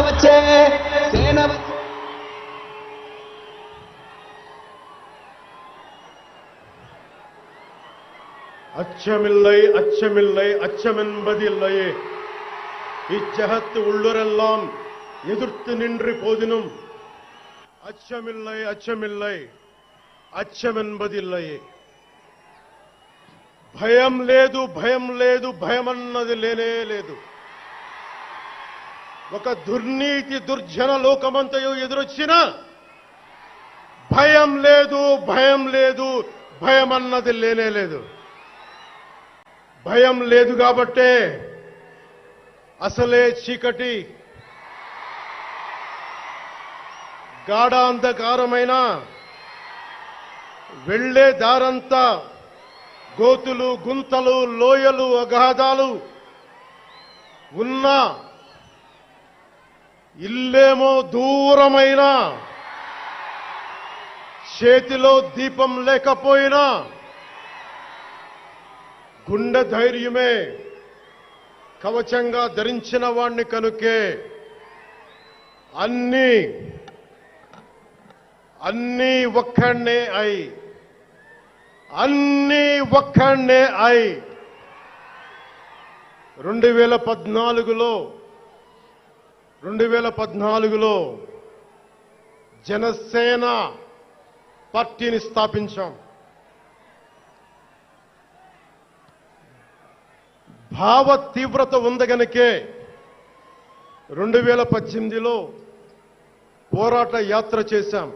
వచ్చే సేన அச்சமில்லை அச்சமில்லை அச்சமென்பதில்லையே இச்சகத்து உள்ளுரெல்லாம் எதிர்த்து நின்று போதினும் அச்சமில்லை அச்சமில்லை అచ్చమెన్బదిల్లయే భయం లేదు భయం లేదు భయమన్నది లేనే లేదు. ఒక దుర్నీతి దుర్జన లోకమంతయు ఎదురొచ్చినా భయం లేదు భయం లేదు భయమన్నది లేనే లేదు. భయం లేదు కాబట్టే అసలే చీకటి గాఢాంధకారమైన వెళ్లే దారంతా గోతులు గుంతలు లోయలు అగాధాలు ఉన్న ఇల్లేమో దూరమైన చేతిలో దీపం లేకపోయినా గుండె ధైర్యమే కవచంగా ధరించిన వాణ్ణి కనుకే అన్నీ ఒక్కడే అయి అన్నీ ఒక్కడే అయి 2014లో జనసేన పార్టీని స్థాపించాం. భావ తీవ్రత ఉంది గనుకే 2018లో పోరాట యాత్ర చేశాం.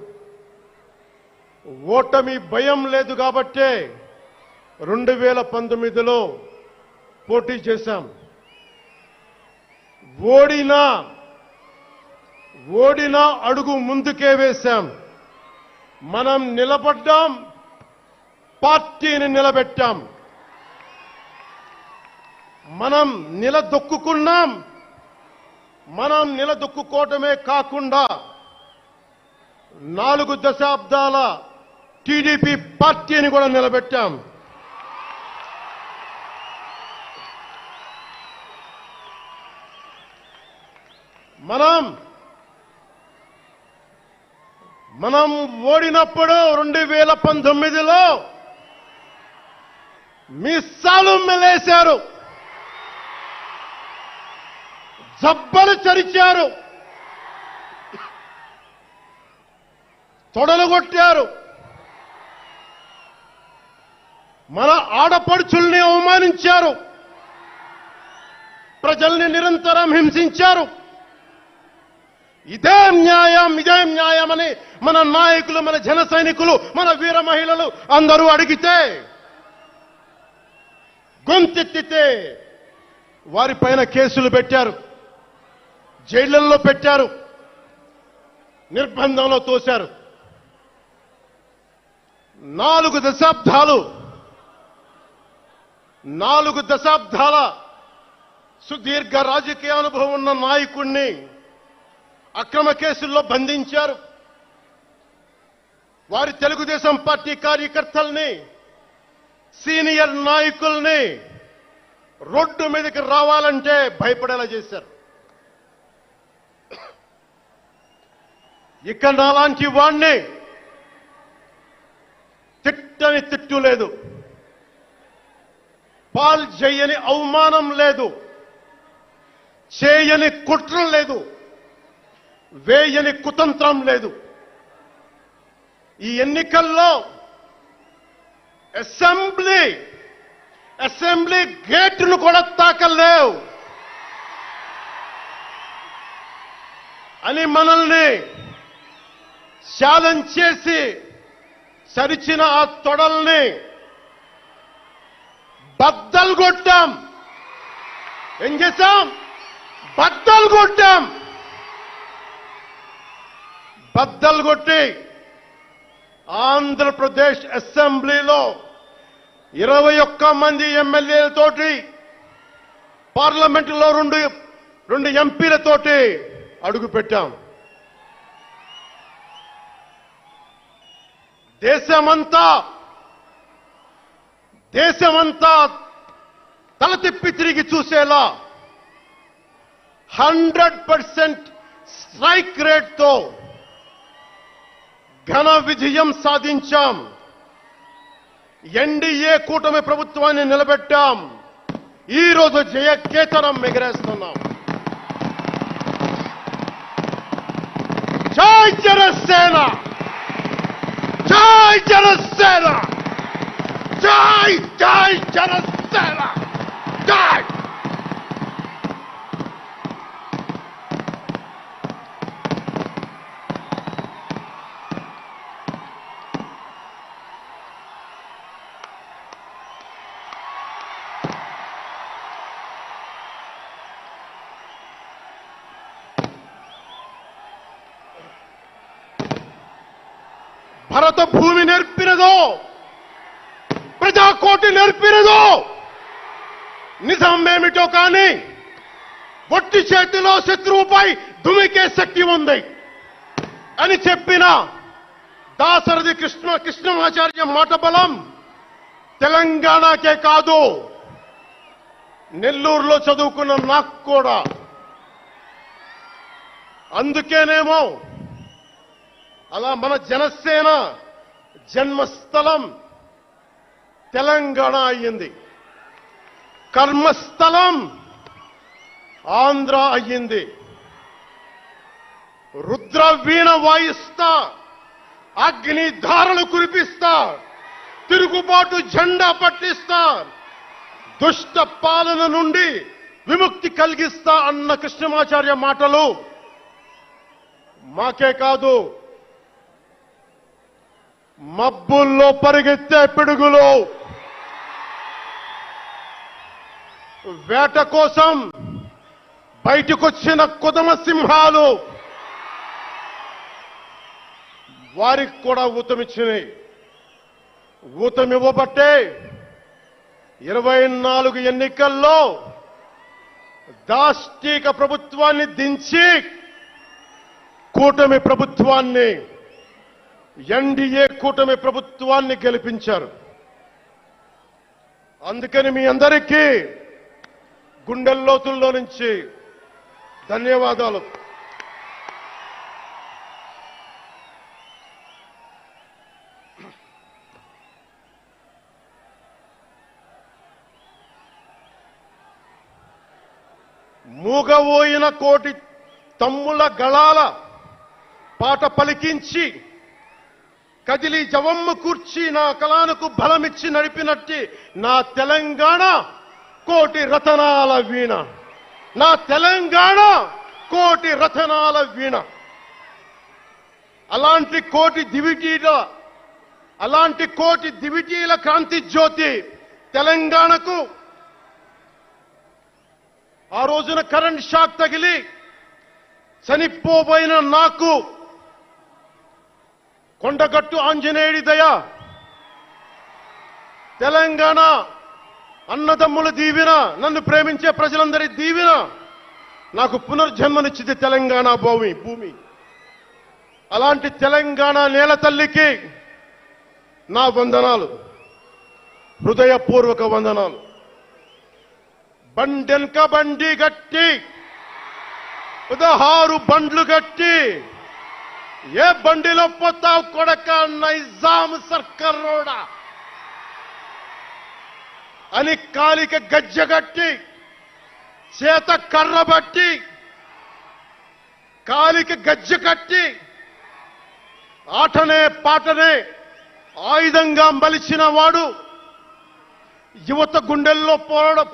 ఓటమి భయం లేదు కాబట్టే 2019లో పోటీ చేశాం. ఓడినా అడుగు ముందుకే వేశాం. మనం నిలబడ్డాం, పార్టీని నిలబెట్టాం. మనం నిలదొక్కుకున్నాం. మనం నిలదొక్కుకోవటమే కాకుండా 4 దశాబ్దాల టీడీపీ పార్టీని కూడా నిలబెట్టాం. మనం ఓడినప్పుడు 2019లో మీసాలు మెలేశారు, జబ్బలు చరిచారు, తొడలు కొట్టారు, మన ఆడపడుచుల్ని అవమానించారు, ప్రజల్ని నిరంతరం హింసించారు. ఇదే న్యాయమని మన నాయకులు, మన జన సైనికులు, మన వీర మహిళలు అందరూ అడిగితే, గొంతెత్తితే వారిపైన కేసులు పెట్టారు, జైళ్లలో పెట్టారు, నిర్బంధంలో తోశారు. 4 దశాబ్దాల సుదీర్ఘ రాజకీయ అనుభవం ఉన్న నాయకుణ్ణి అక్రమ కేసుల్లో బంధించారు. వారి తెలుగుదేశం పార్టీ కార్యకర్తల్ని, సీనియర్ నాయకుల్ని రోడ్డు మీదకి రావాలంటే భయపడేలా చేశారు. ఇక నాలాంటి వాణ్ణి తిట్టని తిట్టు లేదు, పాల్ చేయని అవమానం లేదు, చేయని కుట్ర లేదు, వేయని కుతంత్రం లేదు. ఈ ఎన్నికల్లో అసెంబ్లీ గేటును కూడా తాకలేవు అని మనల్ని ఛాలెంజ్ చేసి సరిచిన ఆ తొడల్ని బద్దలు కొట్టాం. ఏం చేశాం? బద్దలు కొట్టాం. బద్దలు కొట్టి ఆంధ్రప్రదేశ్ అసెంబ్లీలో 21 మంది ఎమ్మెల్యేలతోటి, పార్లమెంటులో 2 ఎంపీలతోటి అడుగు పెట్టాం. దేశమంతా తల తిప్పి తిరిగి చూసేలా 100% స్ట్రైక్ రేట్తో ఘన విజయం సాధించాం. ఎన్డీఏ కూటమి ప్రభుత్వాన్ని నిలబెట్టాం. ఈ రోజు జయకేతనం ఎగరేస్తున్నాం. జై జనసేన, జై జనసేన, జై జై జనసేన, జై. భరత భూమి నేర్పినదో, ప్రజాకోటి నేర్పినదో, నిజమేమిటో కానీ ఒట్టి చేతిలో శత్రువుపై దుమికే శక్తి ఉంది అని చెప్పిన దాశరథి కృష్ణమాచార్య మాట బలం తెలంగాణకే కాదు, నెల్లూరులో చదువుకున్న నాకు కూడా. అందుకేనేమో అలా మన జనసేన జన్మస్థలం తెలంగాణ అయ్యింది, కర్మస్థలం ఆంధ్ర అయ్యింది. రుద్ర వీణ వాయిస్తా, అగ్ని ధారలు కురిపిస్తా, తిరుగుబాటు జెండా పట్టిస్తా, దుష్ట పాలన నుండి విముక్తి కలిగిస్తా అన్న కృష్ణమాచార్య మాటలు మాకే కాదు, మబ్బుల్లో పరిగెత్తే పిడుగులు, వేట కోసం బయటకొచ్చిన కొదమ సింహాలు వారికి కూడా ఊతమిచ్చినాయి. ఊతమివ్వబట్టే 24 ఎన్నికల్లో దాష్టీక ప్రభుత్వాన్ని దించి కూటమి ప్రభుత్వాన్ని, ఎన్డీఏ కూటమి ప్రభుత్వాన్ని గెలిపించారు. అందుకని మీ అందరికీ గుండెల్లోతుల్లో నుంచి ధన్యవాదాలు. మూగబోయిన కోటి తమ్ముల గళాల పాట పలికించి కదిలి జవమ్మ కూర్చి నా కళానికి బలమిచ్చి నడిపినట్టి నా తెలంగాణ కోటి రతనాల వీణ, నా తెలంగాణ కోటి రతనాల వీణ. అలాంటి కోటి దివిటీల క్రాంతి జ్యోతి తెలంగాణకు ఆ రోజున కరెంట్ షాక్ తగిలి చనిపోబోయిన నాకు కొండగట్టు ఆంజనేయుడి దయ, తెలంగాణ అన్నదమ్ముల దీవెన, నన్ను ప్రేమించే ప్రజలందరి దీవెన నాకు పునర్జన్మనిచ్చింది తెలంగాణ భూమి. అలాంటి తెలంగాణ నేల తల్లికి నా వందనాలు, హృదయపూర్వక వందనాలు. బండెనక బండి గట్టి 16 బండ్లు గట్టి, ఏ బండిలో పోతావు కొడక నైజాం సర్కార్ రోడా అని కాలిక గజ్జగట్టి, చేత కర్ర బట్టి కాలిక గజ్జ కట్టి, ఆటనే పాటనే ఆయుధంగా మలిచిన వాడు, యువత గుండెల్లో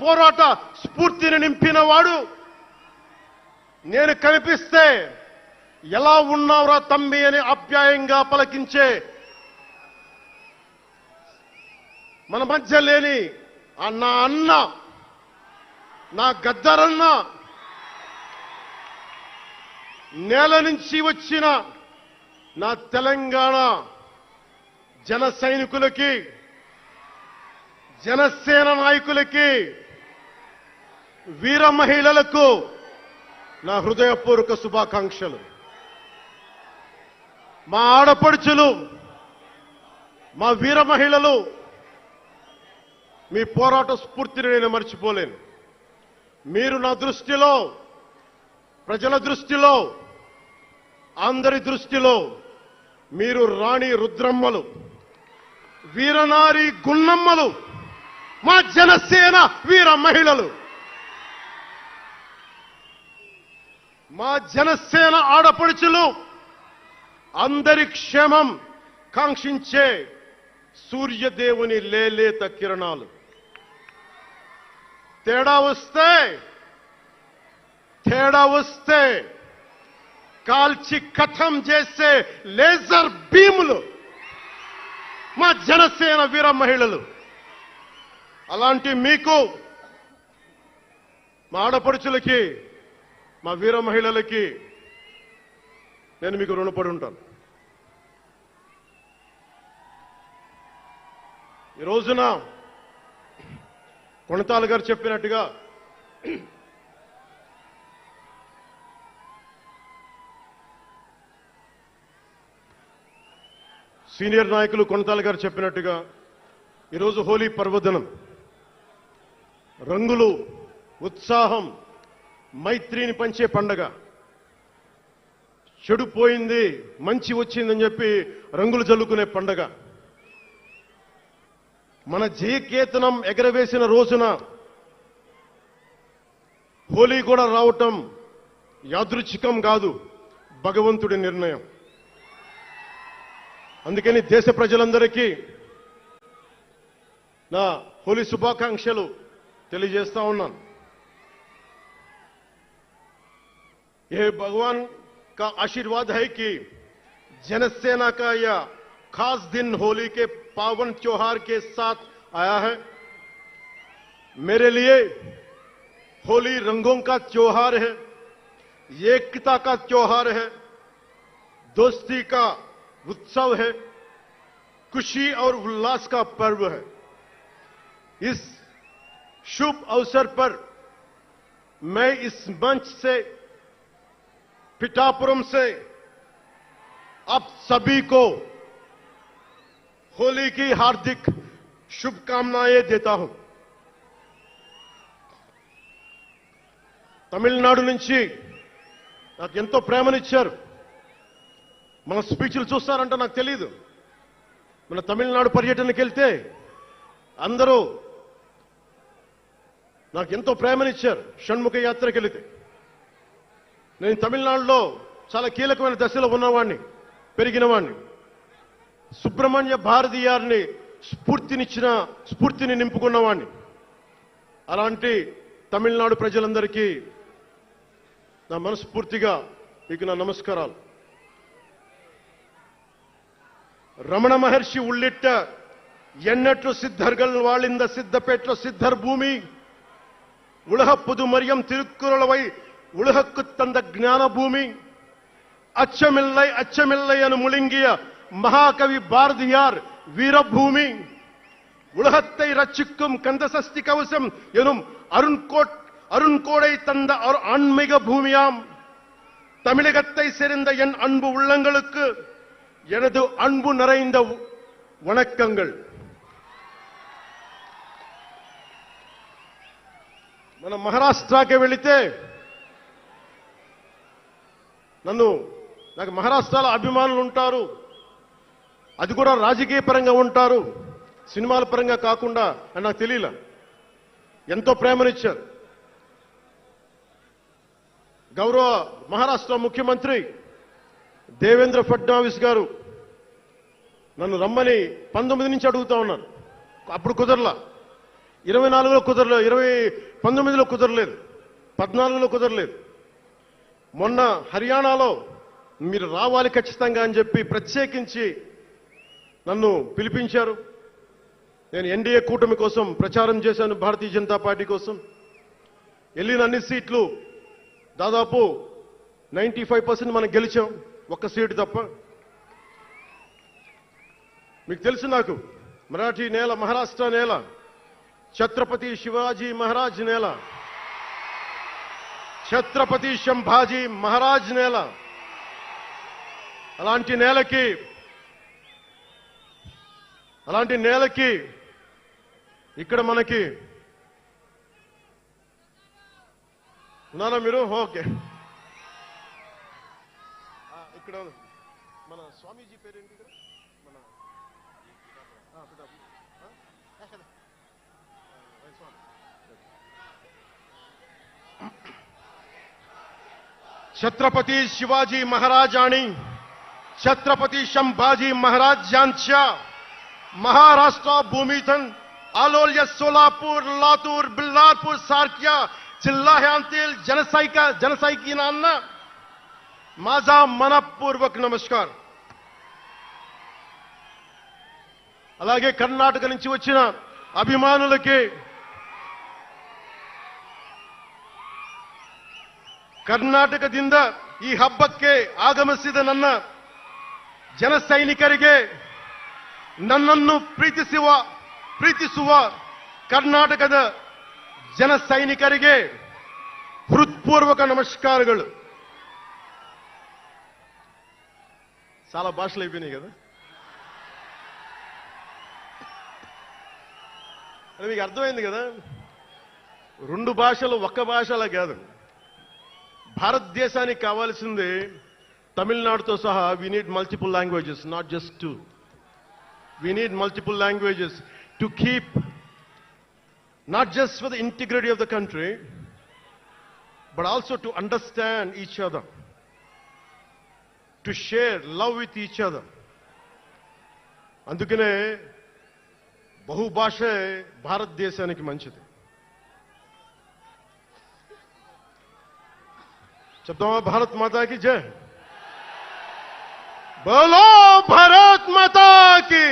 పోరాట స్ఫూర్తిని నింపిన వాడు, నేను కనిపిస్తే ఎలా ఉన్నావురా తమ్మి అని ఆప్యాయంగా పలకించే మన మధ్య లేని నా అన్న, నా గద్దరన్న, నేల నుంచి వచ్చిన నా తెలంగాణ జన సైనికులకి, జనసేన నాయకులకి, వీర మహిళలకు నా హృదయపూర్వక శుభాకాంక్షలు. మా ఆడపడుచులు, మా వీర మహిళలు, మీ పోరాట స్ఫూర్తిని నేను మర్చిపోలేను. మీరు నా దృష్టిలో, ప్రజల దృష్టిలో అందరి దృష్టిలో మీరు రాణి రుద్రమ్మలు, వీరనారి గున్నమ్మలు, మా జనసేన వీర మహిళలు. మా జనసేన ఆడపడుచులు అందరి క్షేమం కాంక్షించే సూర్యదేవుని లేలేత కిరణాలు. తేడా వస్తే కాల్చి కథం చేసే లేజర్ బీములు మా జనసేన వీర మహిళలు. అలాంటి మీకు, మా ఆడపడుచులకి, మా వీర మహిళలకి నేను మీకు రుణపడి ఉంటాను. ఈ రోజున కొణతాల గారు చెప్పినట్టుగా సీనియర్ నాయకులు కొణతాల గారు చెప్పినట్టుగా ఈరోజు హోలీ పర్వదినం. రంగులు, ఉత్సాహం, మైత్రిని పంచే పండగ. చెడు పోయింది, మంచి వచ్చిందని చెప్పి రంగులు జల్లుకునే పండగ. మన జయకేతనం ఎగరవేసిన రోజున హోలీ కూడా రావటం యాదృచ్ఛికం కాదు, భగవంతుడి నిర్ణయం. అందుకని దేశ ప్రజలందరికీ నా హోలీ శుభాకాంక్షలు తెలియజేస్తా ఉన్నాను. ये भगवान का आशीर्वाद है कि जनसेना का यह खास दिन होली के पावन त्योहार के साथ आया है. मेरे लिए होली रंगों का त्योहार है, एकता का त्योहार है, दोस्ती का उत्सव है, खुशी और उल्लास का पर्व है. इस शुभ अवसर पर मैं इस मंच से, पिठापुरम से आप सभी को होली की हार्दिक शुभकामनाएं देता हूं. తమిళనాడు నుంచి నాకు ఎంతో ప్రేమనిచ్చారు. మన స్పీచ్లు చూస్తారంటే నాకు తెలియదు. మన తమిళనాడు పర్యటనకి వెళ్తే అందరూ నాకు ఎంతో ప్రేమనిచ్చారు. షణ్ముఖ యాత్రకి వెళితే నేను తమిళనాడులో చాలా కీలకమైన దశలో ఉన్నవాడిని, పెరిగినవాడిని. సుబ్రహ్మణ్య భారతీయారిని స్ఫూర్తిని నింపుకున్నవాడిని. అలాంటి తమిళనాడు ప్రజలందరికీ నా మనస్ఫూర్తిగా మీకు నా నమస్కారాలు. రమణ మహర్షి ఉళ్ళిట్ట ఎన్నట్లు సిద్ధర్గల్ వాళింద సిద్ధపేట్ల సిద్ధర్ భూమి ఉలహ పుదుమరియం తిరుక్కురళవై உலகுக்கு தந்த ஞான பூமி அச்சமில்லை அச்சமில்லை என முழங்கிய மகாகவி பாரதியார் வீரபூமி உலகத்தை ரட்சிக்கும் கந்தசஷ்டி கவசம் எனும் அருண்கோடை தந்த ஆன்மீக பூமியாம் தமிழகத்தை சேர்ந்த என் அன்பு உள்ளங்களுக்கு எனது அன்பு நிறைந்த வணக்கங்கள். మన మహారాష్ట్రకి వెళితే నాకు మహారాష్ట్రలో అభిమానులు ఉంటారు. అది కూడా రాజకీయ పరంగా ఉంటారు, సినిమాల పరంగా కాకుండా అని నాకు తెలియలా. ఎంతో ప్రేమనిచ్చారు. గౌరవ మహారాష్ట్ర ముఖ్యమంత్రి దేవేంద్ర ఫడ్నవీస్ గారు నన్ను రమ్మని 19 నుంచి అడుగుతా ఉన్నారు. అప్పుడు కుదరలా, 24లో కుదరలేదు, 19లో కుదరలేదు, 14లో కుదరలేదు. మొన్న హర్యానాలో మీరు రావాలి ఖచ్చితంగా అని చెప్పి ప్రత్యేకించి నన్ను పిలిపించారు. నేను ఎన్డీఏ కూటమి కోసం ప్రచారం చేశాను, భారతీయ జనతా పార్టీ కోసం. వెళ్ళిన అన్ని సీట్లు దాదాపు 95% మనం గెలిచాం, ఒక్క సీటు తప్ప. మీకు తెలుసు, నాకు మరాఠీ నేల, మహారాష్ట్ర నేల, ఛత్రపతి శివాజీ మహారాజ్ నేల, ఛత్రపతి సంభాజీ మహారాజ్ నేల. అలాంటి నేలకి ఇక్కడ మనకి ఉన్నారా మీరు? ఓకే, ఇక్కడ మన స్వామీజీ పేరేంటి ఇక్కడ మన छत्रपती शिवाजी महाराज आणि छत्रपती संभाजी महाराज यांच्या महाराष्ट्र भूमीतून आलोल्य सोलापूर लातूर बिल्लारपूर सारख्या जिल्ह्यांतील जनसैनिकांना माझा मनपूर्वक नमस्कार. అలాగే కర్ణాటక నుంచి వచ్చిన అభిమానులకి ಕರ್ನಾಟಕದಿಂದ ಈ ಹಬ್ಬಕ್ಕೆ ಆಗಮಿಸಿದ ನನ್ನ ಜನ ಸೈನಿಕರಿಗೆ ನನ್ನನ್ನು ಪ್ರೀತಿಸುವ ಕರ್ನಾಟಕದ ಜನ ಸೈನಿಕರಿಗೆ ಹೃತ್ಪೂರ್ವಕ ನಮಸ್ಕಾರಗಳು. చాలా భాషలు అయిపోయినాయి కదా. అది మీకు అర్థమైంది కదా. రెండు భాషలు ఒక్క భాషలా కాదు. భారతదేశానికి కావాల్సింది తమిళనాడుతో సహా we need multiple languages, not just two. We need multiple languages to keep not just for the integrity of the country but also to understand each other, to share love with each other. అందుకనే బహుభాషే భారతదేశానికి మంచిది. చెప్తామా భారత్ మాతాకి జై. బోలో భారత్ మాతాకి.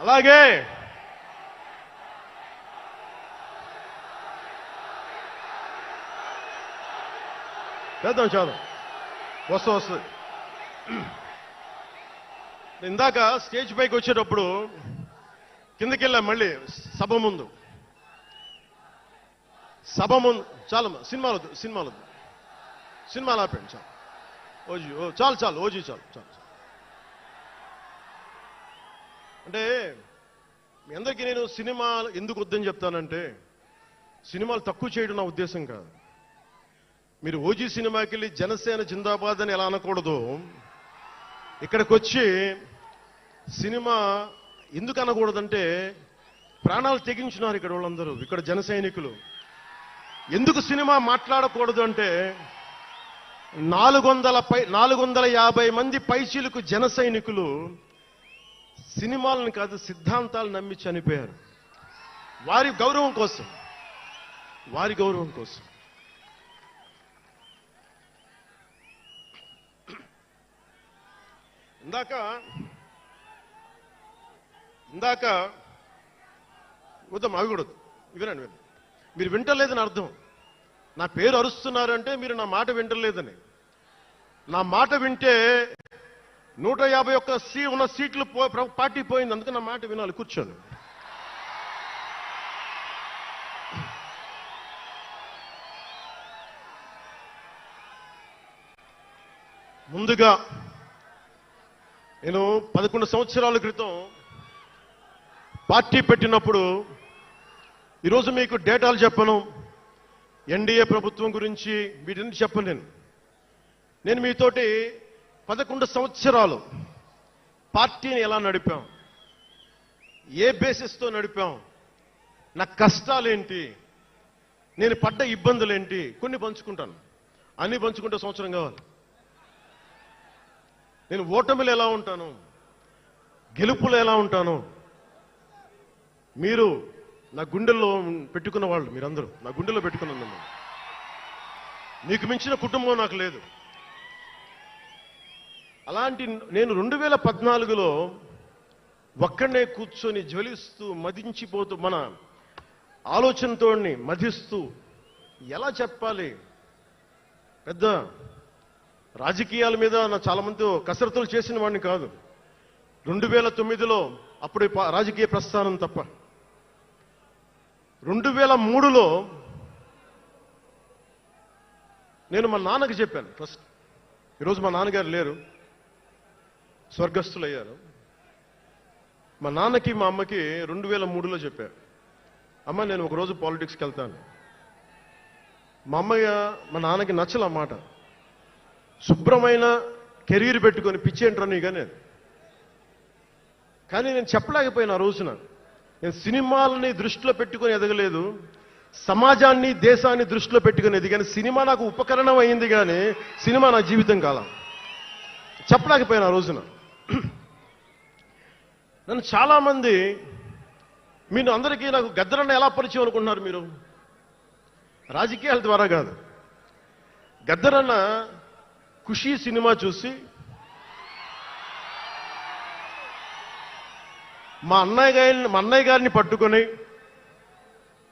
అలాగే చేద్దాం చేద్దాం వస్తుంది. ఇందాక స్టేజ్ పైకి వచ్చేటప్పుడు కిందకి వెళ్ళా, మళ్ళీ సభ ముందు చాలు సినిమాలు ఆపండి చాలు. ఓజీ చాలు ఓజీ చాలు. అంటే మీ అందరికీ నేను సినిమాలు ఎందుకు వద్దని చెప్తానంటే, సినిమాలు తక్కువ చేయడం నా ఉద్దేశం కాదు. మీరు ఓజీ సినిమాకి వెళ్ళి జనసేన జిందాబాద్ అని ఎలా అనకూడదు, ఇక్కడికి వచ్చి సినిమా ఎందుకు అనకూడదంటే ప్రాణాలు తెగించినారు ఇక్కడ వాళ్ళందరూ, ఇక్కడ జన సైనికులు. ఎందుకు సినిమా మాట్లాడకూడదు అంటే 450 మంది పైచీలకు జన సైనికులు సినిమాలను కాదు సిద్ధాంతాలు నమ్మి చనిపోయారు. వారి గౌరవం కోసం. ఇందాక వద్దాం ఆగకూడదు. వినండి, మీరు వింటలేదని అర్థం. నా పేరు అరుస్తున్నారంటే మీరు నా మాట వింటలేదని. నా మాట వింటే 151 ఉన్న సీట్లు పార్టీ పోయింది. అందుకే నా మాట వినాలి. కూర్చోండి. ముందుగా నేను 11 సంవత్సరాల క్రితం పార్టీ పెట్టినప్పుడు, ఈరోజు మీకు డేటాలు చెప్పను, ఎన్డీఏ ప్రభుత్వం గురించి వీటిని చెప్పలేను. నేను మీతోటి 11 సంవత్సరాలు పార్టీని ఎలా నడిపాం, ఏ బేసిస్తో నడిపాం, నా కష్టాలేంటి, నేను పడ్డ ఇబ్బందులేంటి, కొన్ని పంచుకుంటాను. అన్ని పంచుకుంటే సంవత్సరం కావాలి. నేను ఓటమిలు ఎలా ఉంటాను, గెలుపులు ఎలా ఉంటాను, మీరు నా గుండెల్లో పెట్టుకున్న వాళ్ళు, మీరందరూ నా గుండెల్లో పెట్టుకున్నాను. మీకు మించిన కుటుంబం నాకు లేదు. అలాంటి నేను 2014లో ఒక్కడనే కూర్చొని జ్వలిస్తూ మదించిపోతూ మన ఆలోచనతో మధిస్తూ ఎలా చెప్పాలి, పెద్ద రాజకీయాల మీద నా చాలా మందితో కసరత్తులు చేసిన వాడిని కాదు. 2009లో అప్పుడు రాజకీయ ప్రస్థానం తప్ప. 2003లో నేను మా నాన్నకి చెప్పాను ఫస్ట్. ఈరోజు మా నాన్నగారు లేరు, స్వర్గస్థులయ్యారు. మా నాన్నకి మా అమ్మకి 2003లో చెప్పారు, అమ్మ నేను ఒకరోజు పాలిటిక్స్కి వెళ్తాను. మా అమ్మయ్య మా నాన్నకి నచ్చల మాట. శుభ్రమైన కెరీర్ పెట్టుకొని పిచ్చేంట్రా నీకు అనేది. కానీ నేను చెప్పలేకపోయినా ఆ రోజున. నేను సినిమాలని దృష్టిలో పెట్టుకొని ఎదగలేదు, సమాజాన్ని దేశాన్ని దృష్టిలో పెట్టుకుని ఎదిగాను. సినిమా నాకు ఉపకరణం అయింది కానీ సినిమా నా జీవితం కాలం. చెప్పలేకపోయినా ఆ రోజున. నన్ను చాలామంది, మీరు అందరికీ నాకు గద్దరన్న ఎలా పరిచయం అనుకుంటున్నారు మీరు? రాజకీయాల ద్వారా కాదు. గద్దరన్న ఖుషీ సినిమా చూసి మా అన్నయ్య గారిని పట్టుకొని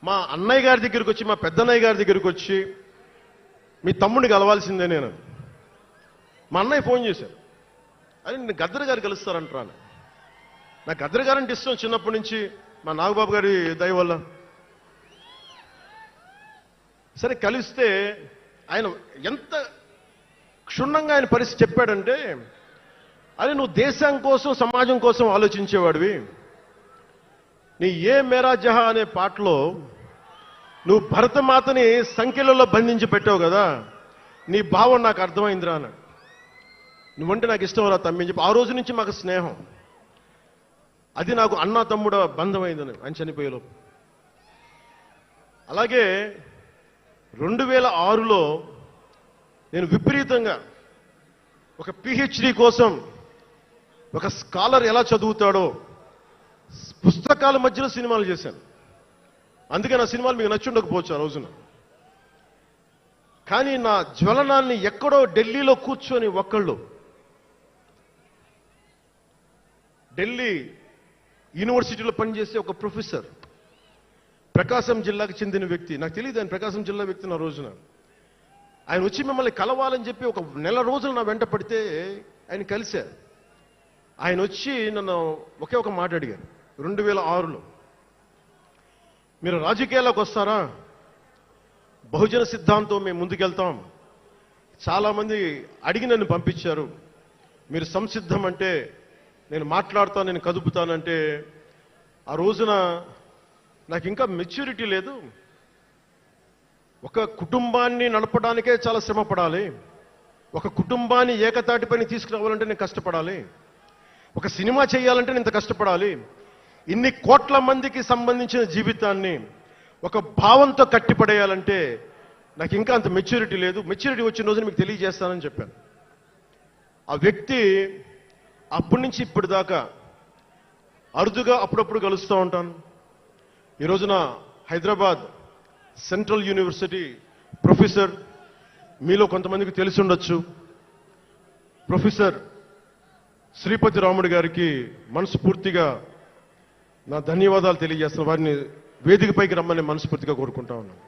మా అన్నయ్య గారి దగ్గరికి వచ్చి, మా పెద్దన్నయ్య గారి దగ్గరికి వచ్చి, మీ తమ్ముడిని కలవాల్సిందే నేను. మా అన్నయ్య ఫోన్ చేశారు, అరే నేను గద్దర్ గారు కలుస్తారంటారా. నాకు గద్దర్ గారంటే ఇష్టం చిన్నప్పటి నుంచి, మా నాగబాబు గారి దయ వల్ల. సరే కలిస్తే ఆయన ఎంత క్షుణ్ణంగా ఆయన పరిస్థితి చెప్పాడంటే, అరే నువ్వు దేశం కోసం సమాజం కోసం ఆలోచించేవాడివి. నీ ఏ మేరా జహా అనే పాటలో నువ్వు భరతమాతని సంఖ్యలలో బంధించి పెట్టావు కదా, నీ భావం నాకు అర్థమైందిరా అన్నాడు. నువ్వంటే నాకు ఇష్టం రా తమ్మి అని చెప్పి ఆ రోజు నుంచి మాకు స్నేహం. అది నాకు అన్నా తమ్ముడు బంధమైందని ఆయన చనిపోయేలోపు. అలాగే 2006లో నేను విపరీతంగా ఒక పిహెచ్డి కోసం, ఒక స్కాలర్ ఎలా చదువుతాడో పుస్తకాల మధ్యలో సినిమాలు చేశాను. అందుకే నా సినిమాలు మీకు నచ్చి ఉండకపోవచ్చు ఆ రోజున. కానీ నా జ్వలనాన్ని ఎక్కడో ఢిల్లీలో కూర్చొని ఒక్కళ్ళు, ఢిల్లీ యూనివర్సిటీలో పనిచేసే ఒక ప్రొఫెసర్, ప్రకాశం జిల్లాకు చెందిన వ్యక్తి, నాకు తెలియదు ఆయన ప్రకాశం జిల్లా వ్యక్తి. నా రోజున ఆయన వచ్చి మిమ్మల్ని కలవాలని చెప్పి ఒక నెల రోజులు నా వెంట పడితే ఆయన కలిశారు. ఆయన వచ్చి నన్ను ఒకే ఒక మాట అడిగారు 2006లో, మీరు రాజకీయాల్లోకి వస్తారా? బహుజన సిద్ధాంతం మేము ముందుకెళ్తాం. చాలామంది అడిగి నన్ను పంపించారు, మీరు సంసిద్ధం అంటే నేను మాట్లాడతాను, నేను కదుపుతానంటే ఆ రోజున నాకు ఇంకా మెచ్యూరిటీ లేదు. ఒక కుటుంబాన్ని నడపడానికే చాలా శ్రమ పడాలి. ఒక కుటుంబాన్ని ఏకతాటిపైన తీసుకురావాలంటే నేను కష్టపడాలి. ఒక సినిమా చేయాలంటే నేను ఇంత కష్టపడాలి. ఇన్ని కోట్ల మందికి సంబంధించిన జీవితాన్ని ఒక భావంతో కట్టిపడేయాలంటే నాకు ఇంకా అంత మెచ్యూరిటీ లేదు. మెచ్యూరిటీ వచ్చిన రోజున మీకు తెలియజేస్తానని చెప్పాను. ఆ వ్యక్తి అప్పటి నుంచి ఇప్పటి దాకా అరుదుగా అప్పుడప్పుడు కలుస్తూ ఉంటాను. ఈ రోజున హైదరాబాద్ సెంట్రల్ యూనివర్సిటీ ప్రొఫెసర్, మీలో కొంతమందికి తెలిసి ఉండొచ్చు, ప్రొఫెసర్ శ్రీపతి రాముడు గారికి మనస్ఫూర్తిగా నా ధన్యవాదాలు తెలియజేస్తున్నాను. వారిని వేదికపైకి రమ్మని మనస్ఫూర్తిగా కోరుకుంటా ఉన్నాను.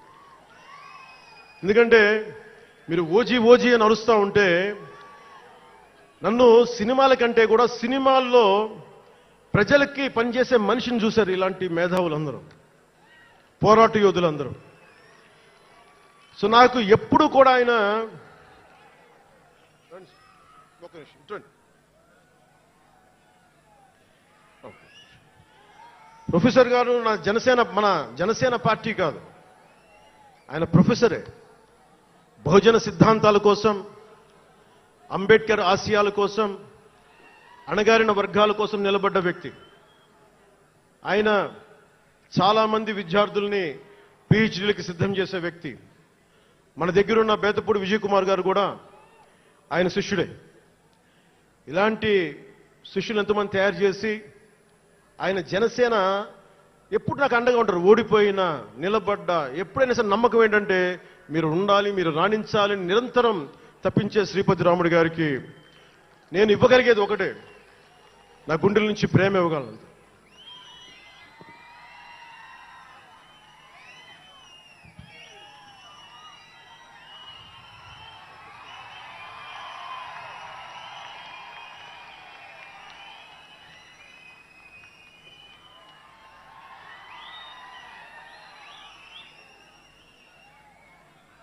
ఎందుకంటే మీరు ఓజీ ఓజీ అని అరుస్తూ ఉంటే, నన్ను సినిమాల కంటే కూడా సినిమాల్లో ప్రజలకి పనిచేసే మనిషిని చూశారు ఇలాంటి మేధావులందరూ, పోరాట యోధులందరూ. సో నాకు ఎప్పుడు కూడా ఆయన ప్రొఫెసర్ గారు మన జనసేన పార్టీ కాదు, ఆయన ప్రొఫెసరే. బహుజన సిద్ధాంతాల కోసం, అంబేద్కర్ ఆశయాల కోసం, అణగారిన వర్గాల కోసం నిలబడ్డ వ్యక్తి. ఆయన చాలామంది విద్యార్థుల్ని పిహెచ్డీలకి సిద్ధం చేసే వ్యక్తి. మన దగ్గరున్న బేతపూడి విజయ్ కుమార్ గారు కూడా ఆయన శిష్యుడే. ఇలాంటి శిష్యులు ఎంతమంది తయారు చేసి ఆయన జనసేన ఎప్పుడు నాకు అండగా ఉంటారు. ఓడిపోయినా నిలబడ్డా ఎప్పుడైనా సరే నమ్మకం ఏంటంటే మీరు ఉండాలి, మీరు రాణించాలని నిరంతరం తప్పించే శ్రీపతి రాముడు గారికి నేను ఇవ్వగలిగేది ఒకటే, నా గుండెల నుంచి ప్రేమ ఇవ్వగలను.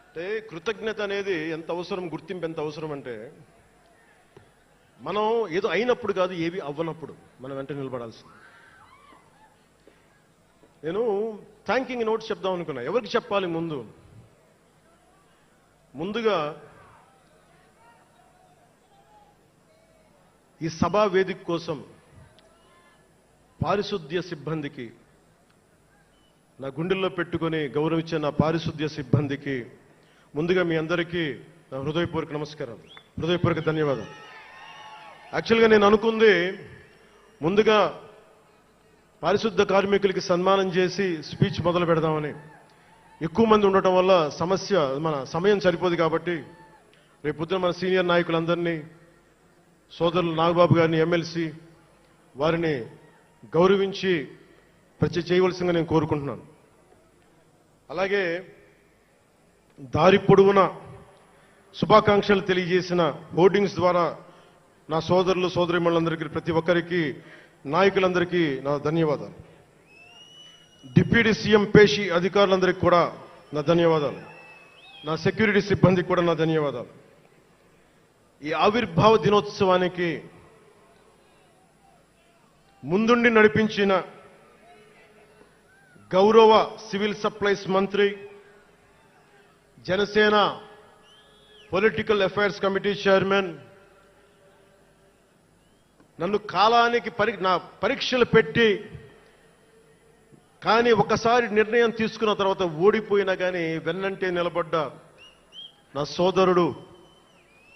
అంటే కృతజ్ఞత అనేది ఎంత అవసరం, గుర్తింపు ఎంత అవసరం అంటే, మనం ఏదో అయినప్పుడు కాదు, ఏవి అవ్వనప్పుడు మనం వెంట నిలబడాల్సింది. నేను థ్యాంకింగ్ నోట్స్ చెప్దాం అనుకున్నా. ఎవరికి చెప్పాలి ముందు? ముందుగా ఈ సభా వేదిక కోసం పారిశుద్ధ్య సిబ్బందికి నా గుండెల్లో పెట్టుకొని గౌరవించే నా పారిశుద్ధ్య సిబ్బందికి ముందుగా మీ అందరికీ నా హృదయపూర్వక నమస్కారాలు, హృదయపూర్వక ధన్యవాదాలు. యాక్చువల్గా నేను అనుకుంది ముందుగా పారిశుద్ధ కార్మికులకి సన్మానం చేసి స్పీచ్ మొదలు పెడదామని. ఎక్కువ మంది ఉండటం వల్ల మన సమయం సరిపోదు కాబట్టి రేపు పొద్దున మన సీనియర్ నాయకులందరినీ, సోదరులు నాగబాబు గారిని, ఎమ్మెల్సీ వారిని గౌరవించి చేయవలసిందిగా నేను కోరుకుంటున్నాను. అలాగే దారి పొడవున శుభాకాంక్షలు తెలియజేసిన హోర్డింగ్స్ ద్వారా నా సోదరులు సోదరీమణులందరికీ, ప్రతి ఒక్కరికి, నాయకులందరికీ నా ధన్యవాదాలు. డిప్యూటీ సీఎం పేషి అధికారులందరికీ కూడా నా ధన్యవాదాలు. నా సెక్యూరిటీ సిబ్బందికి కూడా నా ధన్యవాదాలు. ఈ ఆవిర్భావ దినోత్సవానికి ముందుండి నడిపించిన గౌరవ సివిల్ సప్లైస్ మంత్రి, Janasena political affairs committee chairman, నన్ను కాలానికి నా పరీక్షలు పెట్టి కానీ ఒకసారి నిర్ణయం తీసుకున్న తర్వాత ఓడిపోయినా కానీ వెన్నంటే నిలబడ్డ నా సోదరుడు,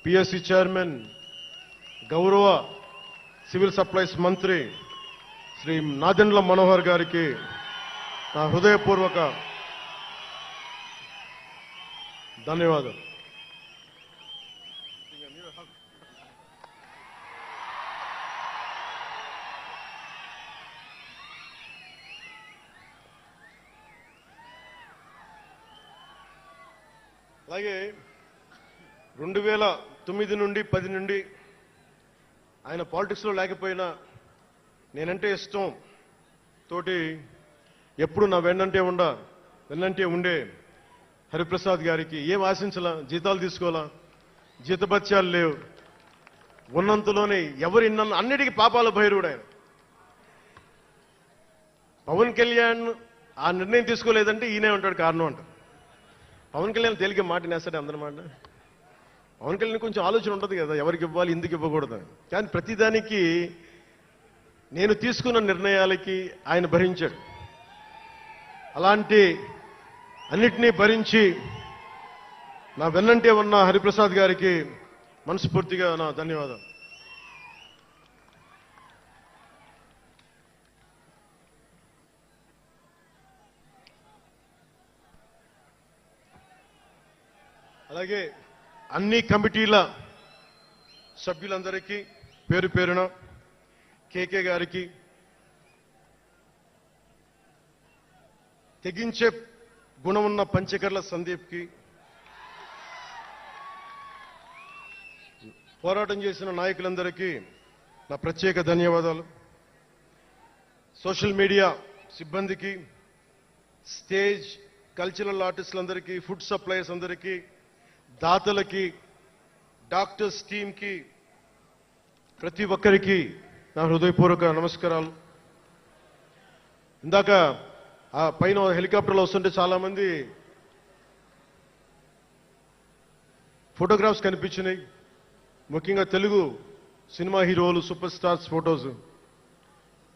పిఎస్సి చైర్మన్, గౌరవ సివిల్ సప్లైస్ మంత్రి శ్రీ నాదెండ్ల మనోహర్ గారికి నా హృదయపూర్వక ధన్యవాదాలు. అలాగే 2009 నుండి 10 నుండి ఆయన పాలిటిక్స్లో లేకపోయినా నేనంటే ఇష్టం తోటి ఎప్పుడు నా వెన్నంటే ఉండే హరిప్రసాద్ గారికి ఏం ఆశించాలా, జీతాలు తీసుకోవాలా, జీతభత్యాలు లేవు, ఉన్నంతలోనే అన్నిటికీ పాపాల భైరవుడు ఆయన. పవన్ కళ్యాణ్ ఆ నిర్ణయం తీసుకోలేదంటే ఈయనే ఉంటాడు కారణం అంట. పవన్ కళ్యాణ్ తేలిక మాట నేస్తాడు అందరి మాట. పవన్ కళ్యాణ్ కొంచెం ఆలోచన ఉంటుంది కదా, ఎవరికి ఇవ్వాలి, ఎందుకు ఇవ్వకూడదు. కానీ ప్రతిదానికి నేను తీసుకున్న నిర్ణయాలకి ఆయన భరించాడు. అలాంటి అన్నిటినీ భరించి నా వెన్నంటే ఉన్న హరిప్రసాద్ గారికి మనస్ఫూర్తిగా నా ధన్యవాదాలు. అలాగే అన్ని కమిటీల సభ్యులందరికీ పేరు పేరున, కేకే గారికి, తెగించే గుణమున్న పంచకర్ల సందీప్కి, పోరాటం చేసిన నాయకులందరికీ నా ప్రత్యేక ధన్యవాదాలు. సోషల్ మీడియా సిబ్బందికి, స్టేజ్ కల్చరల్ ఆర్టిస్టులందరికీ, ఫుడ్ సప్లయర్స్ అందరికీ, దాతలకి, డాక్టర్స్ టీమ్కి, ప్రతి ఒక్కరికి నా హృదయపూర్వక నమస్కారాలు. ఇందాక ఆ పైన హెలికాప్టర్లో వస్తుంటే చాలా మంది ఫోటోగ్రాఫ్స్ కనిపించినాయి. ముఖ్యంగా తెలుగు సినిమా హీరోలు, సూపర్ స్టార్స్ ఫోటోస్,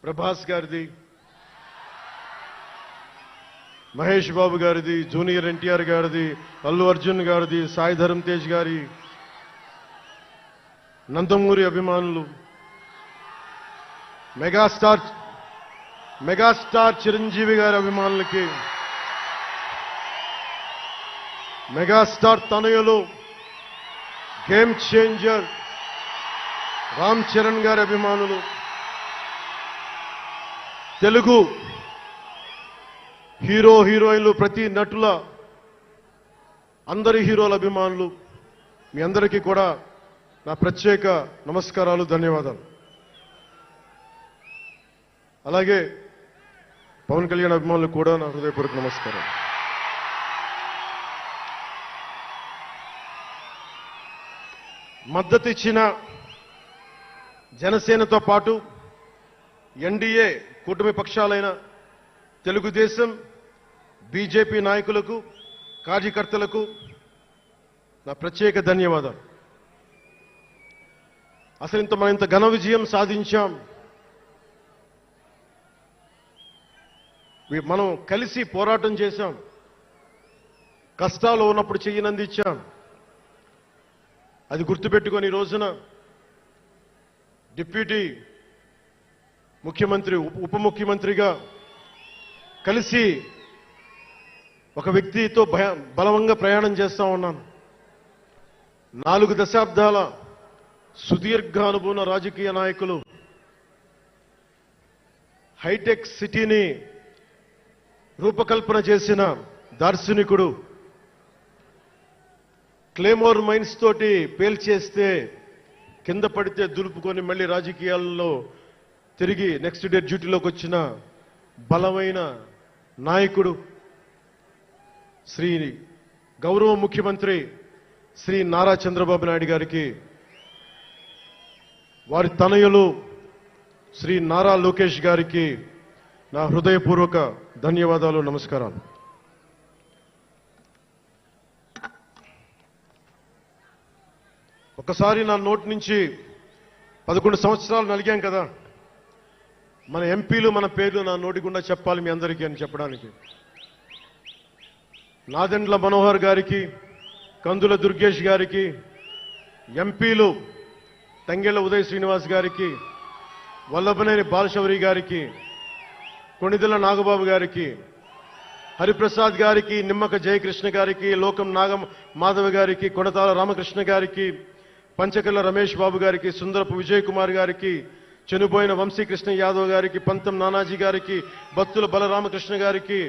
ప్రభాస్ గారిది, మహేష్ బాబు గారిది, జూనియర్ ఎన్టీఆర్ గారిది, అల్లు అర్జున్ గారిది, సాయి ధరమ్ తేజ్ గారి, నందమూరి అభిమానులు, మెగాస్టార్ చిరంజీవి గారి అభిమానులకి, మెగాస్టార్ తనయులు, గేమ్ చేంజర్ రామ్ చరణ్ గారి అభిమానులు, తెలుగు హీరో హీరోయిన్లు, ప్రతి నటుల అందరి హీరోల అభిమానులు, మీ అందరికీ కూడా నా ప్రత్యేక నమస్కారాలు, ధన్యవాదాలు. అలాగే పవన్ కళ్యాణ్ అభిమానులకు కూడా నా హృదయపూర్వక నమస్కారం. మద్దతు ఇచ్చిన జనసేనతో పాటు ఎన్డీఏ కూటమి పక్షాలైన తెలుగుదేశం, బీజేపీ నాయకులకు, కార్యకర్తలకు, నా ప్రత్యేక ధన్యవాదాలు. అసలు మనం ఇంత ఘన విజయం సాధించాం. మనం కలిసి పోరాటం చేశాం. కష్టాలు ఉన్నప్పుడు చెయ్యనందించాం. అది గుర్తుపెట్టుకొని ఈ రోజున డిప్యూటీ ముఖ్యమంత్రి, ఉప ముఖ్యమంత్రిగా కలిసి ఒక వ్యక్తితో బలవంగా ప్రయాణం చేస్తా ఉన్నాను. 4 దశాబ్దాల సుదీర్ఘ అనుభవం రాజకీయ నాయకులు, హైటెక్ సిటీని రూపకల్పన చేసిన దార్శనికుడు, క్లేమోర్ మైన్స్ తోటి పేల్చేస్తే కింద పడితే దులుపుకొని మళ్ళీ రాజకీయాల్లో తిరిగి నెక్స్ట్ డే డ్యూటీలోకి వచ్చిన బలమైన నాయకుడు శ్రీ గౌరవ ముఖ్యమంత్రి శ్రీ నారా చంద్రబాబు నాయుడు గారికి, వారి తనయులు శ్రీ నారా లోకేష్ గారికి నా హృదయపూర్వక ధన్యవాదాలు, నమస్కారాలు. ఒకసారి నా నోటి నుంచి 11 సంవత్సరాలు నలిగాం కదా, మన ఎంపీలు మన పేర్లు నా నోటి గుండా చెప్పాలి మీ అందరికీ అని చెప్పడానికి. నాదెండ్ల మనోహర్ గారికి, కందుల దుర్గేష్ గారికి, ఎంపీలు తంగెళ్ల ఉదయ్ శ్రీనివాస్ గారికి, వల్లభనేని బాలశౌరి గారికి, కొణిదెల నాగబాబు గారికి, హరిప్రసాద్ గారికి, నిమ్మక జయకృష్ణ గారికి, లోకం మాధవ గారికి, కొనతాల రామకృష్ణ గారికి, పంచకల్ల రమేష్ బాబు గారికి, సుందరపు విజయ్ కుమార్ గారికి, చనిపోయిన వంశీకృష్ణ యాదవ్ గారికి, పంతం నానాజీ గారికి, బత్తుల బలరామకృష్ణ గారికి,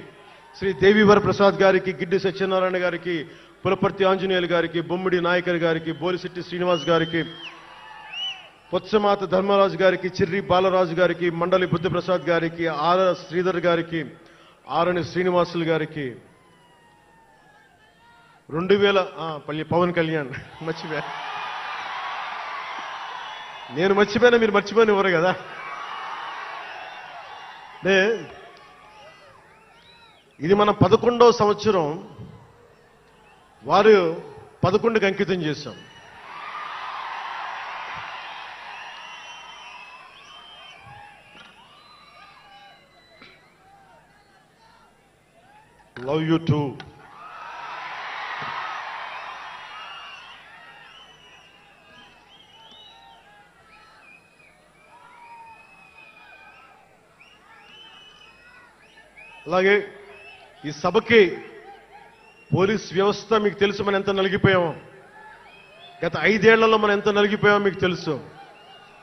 శ్రీ దేవివర ప్రసాద్ గారికి, గిడ్డి సత్యనారాయణ గారికి, పులపర్తి ఆంజనేయులు గారికి, బొమ్మిడి నాయకర్ గారికి, బోలిశెట్టి శ్రీనివాస్ గారికి, పొత్సమాత ధర్మరాజు గారికి, చిర్రి బాలరాజు గారికి, మండలి బుద్ధప్రసాద్ గారికి, ఆర్ శ్రీధర్ గారికి, ఆరణి శ్రీనివాసులు గారికి, 2000 పవన్ కళ్యాణ్ మర్చిపోయా, నేను మర్చిపోయినా మీరు మర్చిపోయిన ఎవరు కదా. ఇది మన 11వ సంవత్సరం, వారు 11కి అంకితం చేశాం. Love you two. అలాగే ఈ సభకి పోలీస్ వ్యవస్థ మీకు తెలుసు, మనం ఎంత నలిగిపోయామో. గత 5 ఏళ్లలో మనం ఎంత నలిగిపోయామో మీకు తెలుసు.